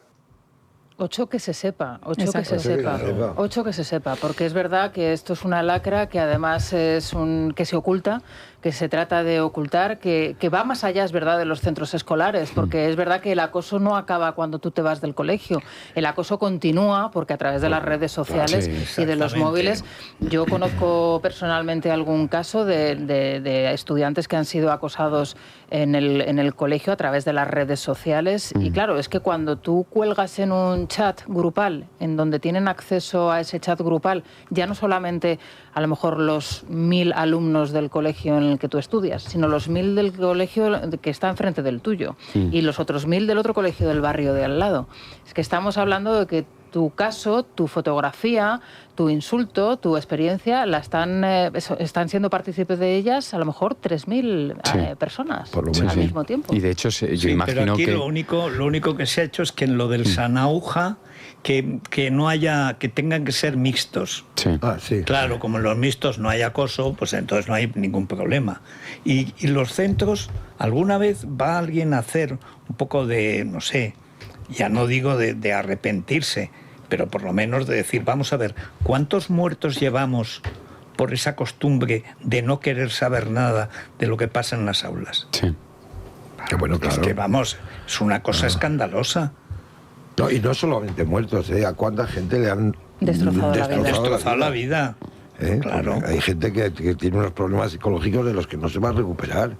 S4: 8 que se sepa, 8
S21: Exacto.
S4: que se sepa, 8 que se sepa, porque es verdad que esto es una lacra que además que se oculta, que se trata de ocultar, que va más allá, es verdad, de los centros escolares, porque es verdad que el acoso no acaba cuando tú te vas del colegio, el acoso continúa porque a través de las redes sociales y de los móviles. Yo conozco personalmente algún caso de estudiantes que han sido acosados en el colegio a través de las redes sociales y claro, es que cuando tú cuelgas en un chat grupal en donde tienen acceso a ese chat grupal ya no solamente a lo mejor los 1000 alumnos del colegio en el que tú estudias, sino los 1000 del colegio que está enfrente del tuyo y los otros 1000 del otro colegio del barrio de al lado. Es que estamos hablando de que tu caso, tu fotografía, tu insulto, tu experiencia, están siendo partícipes de ellas a lo mejor 3000 personas al mismo tiempo.
S3: Y de hecho yo imagino
S1: pero aquí
S3: que
S1: lo único que se ha hecho es que en lo del Sanauja que no haya, que tengan que ser mixtos. Claro, como en los mixtos no hay acoso, pues entonces no hay ningún problema. Y los centros, ¿alguna vez va alguien a hacer un poco de, no sé, ya no digo de arrepentirse, pero por lo menos de decir, vamos a ver, ¿cuántos muertos llevamos por esa costumbre de no querer saber nada de lo que pasa en las aulas?
S3: Sí.
S2: Que bueno, claro.
S1: Es que vamos, es una cosa escandalosa.
S2: No, y no solamente muertos, ¿a cuánta gente le han
S1: destrozado la vida?
S2: Claro. Hay gente que tiene unos problemas psicológicos de los que no se va a recuperar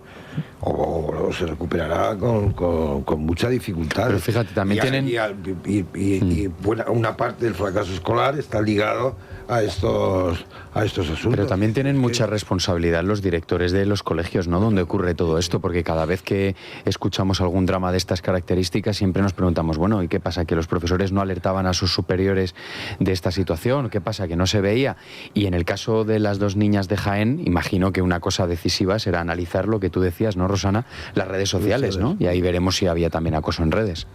S2: o se recuperará con mucha dificultad.
S3: Pero fíjate, también tienen...
S2: una parte del fracaso escolar está ligado a estos asuntos.
S3: Pero también tienen mucha responsabilidad los directores de los colegios, ¿no? Donde ocurre todo esto, porque cada vez que escuchamos algún drama de estas características siempre nos preguntamos, bueno, ¿y qué pasa? ¿Que los profesores no alertaban a sus superiores de esta situación? ¿Qué pasa? ¿Que no se veía? Y en el caso de las 2 niñas de Jaén, imagino que una cosa decisiva será analizar lo que tú decías, ¿no, Rosana? Las redes sociales, ¿no? Y ahí veremos si había también acoso en redes.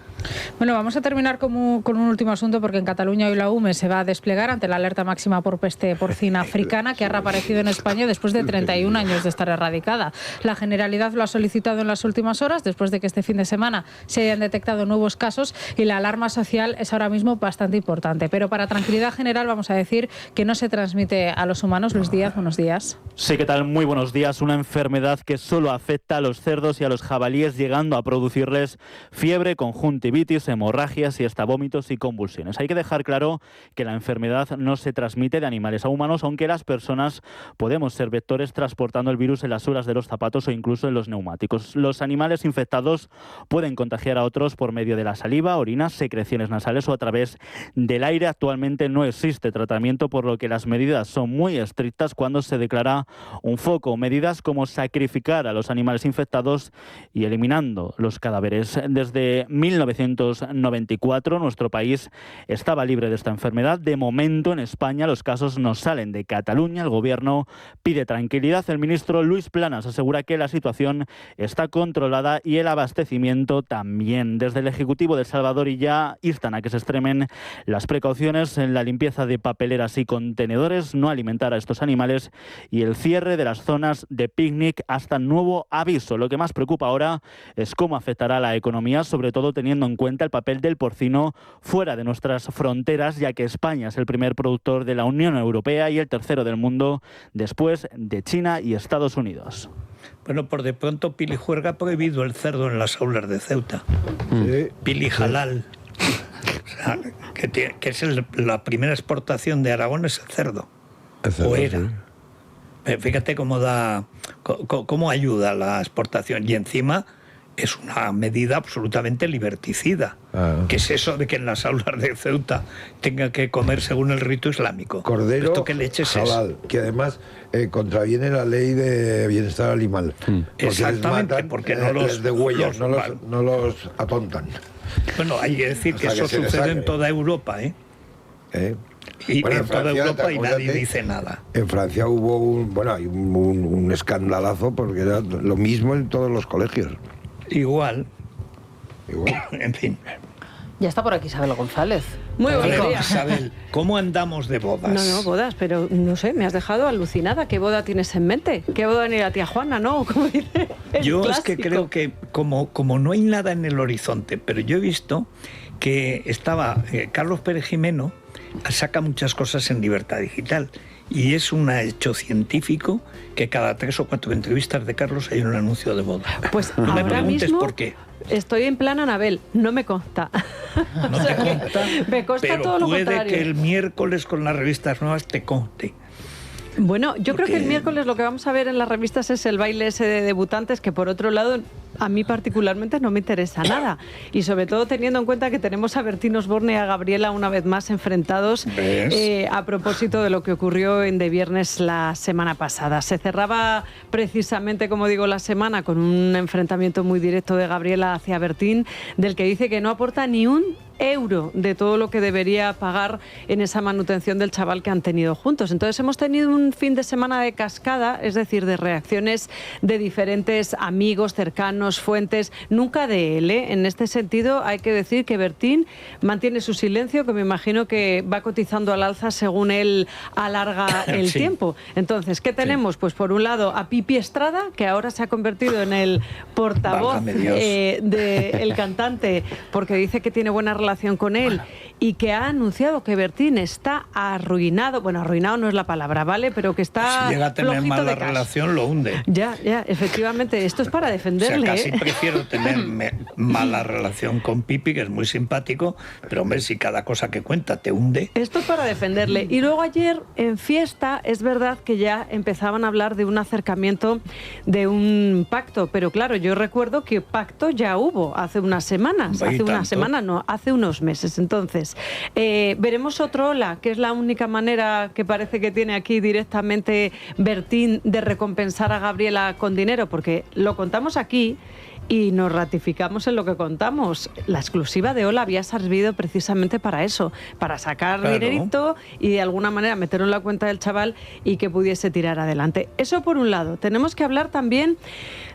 S21: Bueno, vamos a terminar con un último asunto, porque en Cataluña hoy la UME se va a desplegar ante la alerta máxima por peste porcina africana que ha reaparecido en España después de 31 años de estar erradicada. La Generalidad lo ha solicitado en las últimas horas, después de que este fin de semana se hayan detectado nuevos casos, y la alarma social es ahora mismo bastante importante. Pero para tranquilidad general vamos a decir que no se transmite a los humanos. Luis Díaz, buenos días.
S12: Sí, ¿qué tal? Muy buenos días. Una enfermedad que solo afecta a los cerdos y a los jabalíes, llegando a producirles fiebre, conjuntivitis, hemorragias y hasta vómitos y convulsiones. Hay que dejar claro que la enfermedad no se transmite de animales a humanos, aunque las personas podemos ser vectores transportando el virus en las suelas de los zapatos o incluso en los neumáticos. Los animales infectados pueden contagiar a otros por medio de la saliva, orina, secreciones nasales o a través del aire. Actualmente no existe tratamiento, por lo que las medidas son muy estrictas cuando se declara un foco. Medidas como sacrificar a los animales infectados y eliminando los cadáveres. Desde 1994 nuestro país estaba libre de esta enfermedad. De momento en España los casos no salen de Cataluña. El gobierno pide tranquilidad. El ministro Luis Planas asegura que la situación está controlada y el abastecimiento también. Desde el Ejecutivo de El Salvador ya instan a que se extremen las precauciones en la limpieza de papeleras y contenedores, no alimentar a estos animales y el cierre de las zonas de picnic hasta nuevo aviso. Lo que más preocupa ahora es cómo afectará a la economía, sobre todo teniendo en cuenta el papel del porcino fuera de nuestras fronteras, ya que España es el primer productor de la Unión Europea y el tercero del mundo, después de China y Estados Unidos.
S1: Bueno, por de pronto Pilijuerga ha prohibido el cerdo en las aulas de Ceuta. Pili Halal. O sea, que es la primera exportación de Aragón es el cerdo. O era. Fíjate cómo ayuda la exportación. Y encima es una medida absolutamente liberticida. ¿Qué es eso de que en las aulas de Ceuta tenga que comer según el rito islámico?
S2: Cordero
S1: ¿Esto qué leches
S2: halal, que además contraviene la ley de bienestar animal.
S1: Exactamente, porque no los
S2: degüellan, no los atontan.
S1: Bueno, hay que decir que eso sucede en toda Europa, Y en toda Europa y nadie dice nada.
S2: En Francia hubo un escandalazo porque era lo mismo en todos los colegios.
S1: Igual. En fin.
S4: Ya está por aquí Isabel González.
S21: Muy buenos días.
S1: Isabel, ¿cómo andamos de bodas?
S21: No, bodas, pero no sé, me has dejado alucinada. ¿Qué boda tienes en mente? ¿Qué boda ni la tía Juana, no? Como dice
S1: yo
S21: clásico.
S1: Es que creo que como no hay nada en el horizonte, pero yo he visto que estaba Carlos Pérez Jimeno, saca muchas cosas en Libertad Digital. Y es un hecho científico que cada 3 o 4 entrevistas de Carlos hay un anuncio de boda.
S21: Pues
S1: no me
S21: ahora
S1: preguntes
S21: mismo
S1: por qué.
S21: Estoy en plan Anabel, no me consta.
S1: No te consta,
S21: me consta
S1: pero
S21: todo lo
S1: puede
S21: contrario.
S1: que el miércoles con las revistas nuevas te conste.
S21: Bueno, yo creo que el miércoles lo que vamos a ver en las revistas es el baile ese de debutantes, que por otro lado a mí particularmente no me interesa nada. Y sobre todo teniendo en cuenta que tenemos a Bertín Osborne y a Gabriela una vez más enfrentados a propósito de lo que ocurrió en De Viernes la semana pasada. Se cerraba precisamente, como digo, la semana con un enfrentamiento muy directo de Gabriela hacia Bertín, del que dice que no aporta ni un euro de todo lo que debería pagar en esa manutención del chaval que han tenido juntos. Entonces hemos tenido un fin de semana de cascada, es decir, de reacciones de diferentes amigos, cercanos, fuentes, nunca de él, ¿eh? En este sentido hay que decir que Bertín mantiene su silencio, que me imagino que va cotizando al alza según él alarga el tiempo. Entonces, ¿qué tenemos? Pues por un lado a Pipi Estrada, que ahora se ha convertido en el portavoz del cantante, porque dice que tiene buena relación con él y que ha anunciado que Bertín está arruinado. Bueno, arruinado no es la palabra, ¿vale? Pero que está
S1: si llega a tener mala relación, lo hunde.
S21: Ya, efectivamente. Esto es para defenderle.
S1: O sea, casi prefiero tener mala relación con Pipi, que es muy simpático, pero hombre, si cada cosa que cuenta te hunde.
S21: Esto es para defenderle. Y luego ayer, en fiesta, es verdad que ya empezaban a hablar de un acercamiento, de un pacto. Pero claro, yo recuerdo que pacto ya hubo hace unas semanas. Hace una semana, no, hace unos meses. Entonces, veremos otro ola, que es la única manera que parece que tiene aquí directamente Bertín de recompensar a Gabriela con dinero, porque lo contamos aquí y nos ratificamos en lo que contamos. La exclusiva de Ola había servido precisamente para eso, para sacar dinerito y de alguna manera meterlo en la cuenta del chaval y que pudiese tirar adelante. Eso por un lado. Tenemos que hablar también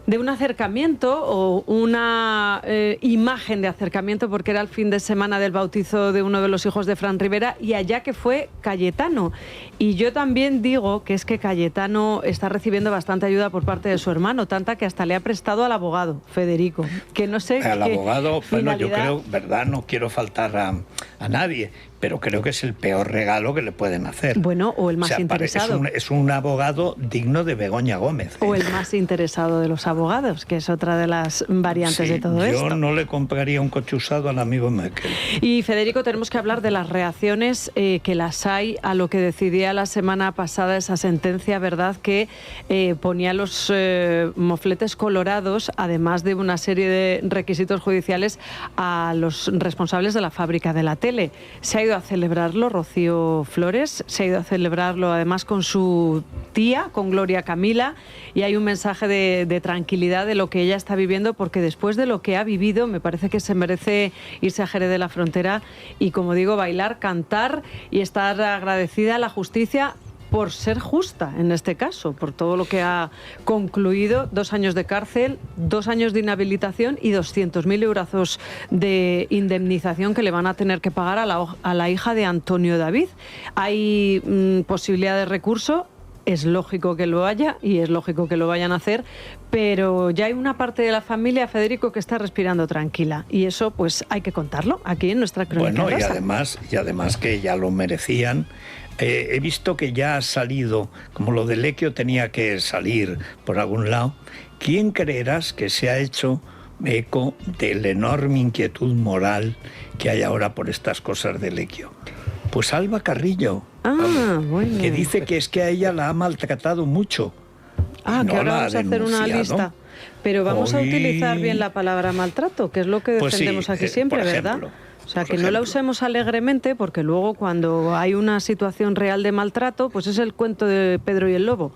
S21: de un acercamiento o una imagen de acercamiento, porque era el fin de semana del bautizo de uno de los hijos de Fran Rivera, y allá que fue Cayetano. Y yo también digo que es que Cayetano está recibiendo bastante ayuda por parte de su hermano, tanta que hasta le ha prestado al abogado, Federico, que no sé...
S1: Al abogado, bueno, yo creo, verdad, no quiero faltar a nadie, pero creo que es el peor regalo que le pueden hacer.
S21: Bueno, o el más interesado.
S1: Es un abogado digno de Begoña Gómez.
S21: O el más interesado de los abogados, que es otra de las variantes de todo esto.
S1: Yo no le compraría un coche usado al amigo Merkel.
S21: Y Federico, tenemos que hablar de las reacciones que las hay a lo que decidía la semana pasada esa sentencia, ¿verdad?, que ponía los mofletes colorados, además de una serie de requisitos judiciales, a los responsables de la fábrica de la tele. Se ha ido a celebrarlo Rocío Flores, se ha ido a celebrarlo además con su tía, con Gloria Camila, y hay un mensaje de tranquilidad de lo que ella está viviendo, porque después de lo que ha vivido me parece que se merece irse a Jerez de la Frontera y, como digo, bailar, cantar y estar agradecida a la justicia por ser justa en este caso, por todo lo que ha concluido: 2 años de cárcel, 2 años de inhabilitación y 200.000 euros de indemnización que le van a tener que pagar a la hija de Antonio David. Hay posibilidad de recurso. Es lógico que lo haya y es lógico que lo vayan a hacer, pero ya hay una parte de la familia, Federico, que está respirando tranquila, y eso pues hay que contarlo aquí en nuestra crónica.
S1: Bueno, y además que ya lo merecían. He visto que ya ha salido, como lo de Lequio tenía que salir por algún lado. ¿Quién creerás que se ha hecho eco de la enorme inquietud moral que hay ahora por estas cosas de Lequio? Pues Alba Carrillo,
S21: bueno,
S1: que dice que es que a ella la ha maltratado mucho.
S21: Que ahora vamos a hacer una lista. Pero vamos a utilizar bien la palabra maltrato, que es lo que defendemos aquí siempre, ¿verdad? O sea, que no la usemos alegremente, porque luego cuando hay una situación real de maltrato, pues es el cuento de Pedro y el Lobo.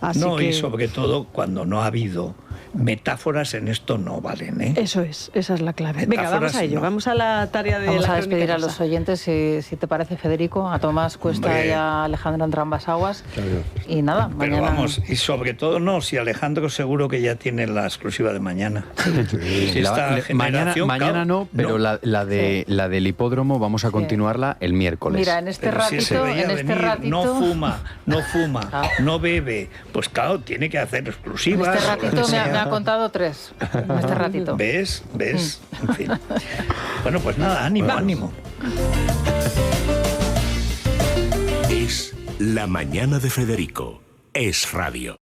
S21: Así
S1: y sobre todo cuando no ha habido metáforas en esto no valen, ¿eh?
S5: Eso es, esa es la clave. Venga,
S1: Metáforas
S5: vamos a ello,
S1: no.
S5: vamos a la tarea de
S4: Vamos
S5: la
S4: a despedir
S5: crónica
S4: a los
S5: rosa.
S4: oyentes, si te parece, Federico, a Tomás Cuesta
S1: Hombre.
S4: y a Alejandro Entrambas-Aguas.
S1: Claro.
S4: Y nada,
S1: Pero
S4: mañana...
S1: vamos, y sobre todo no, si Alejandro seguro que ya tiene la exclusiva de mañana. Si esta
S3: Mañana
S1: generación,
S3: mañana no, pero la del hipódromo vamos a continuarla el miércoles.
S4: Mira, en este
S1: Pero si se
S4: ratito,
S1: veía
S4: en este
S1: venir,
S4: ratito...
S1: no fuma, no bebe, pues claro, tiene que hacer
S4: En
S1: exclusivas.
S4: este
S1: o lo que
S4: ratito me
S1: sea.
S4: ha contado 3. En este ratito.
S1: ¿Ves? En fin. Bueno, pues nada, ánimo.
S8: Es La Mañana de Federico. Es radio.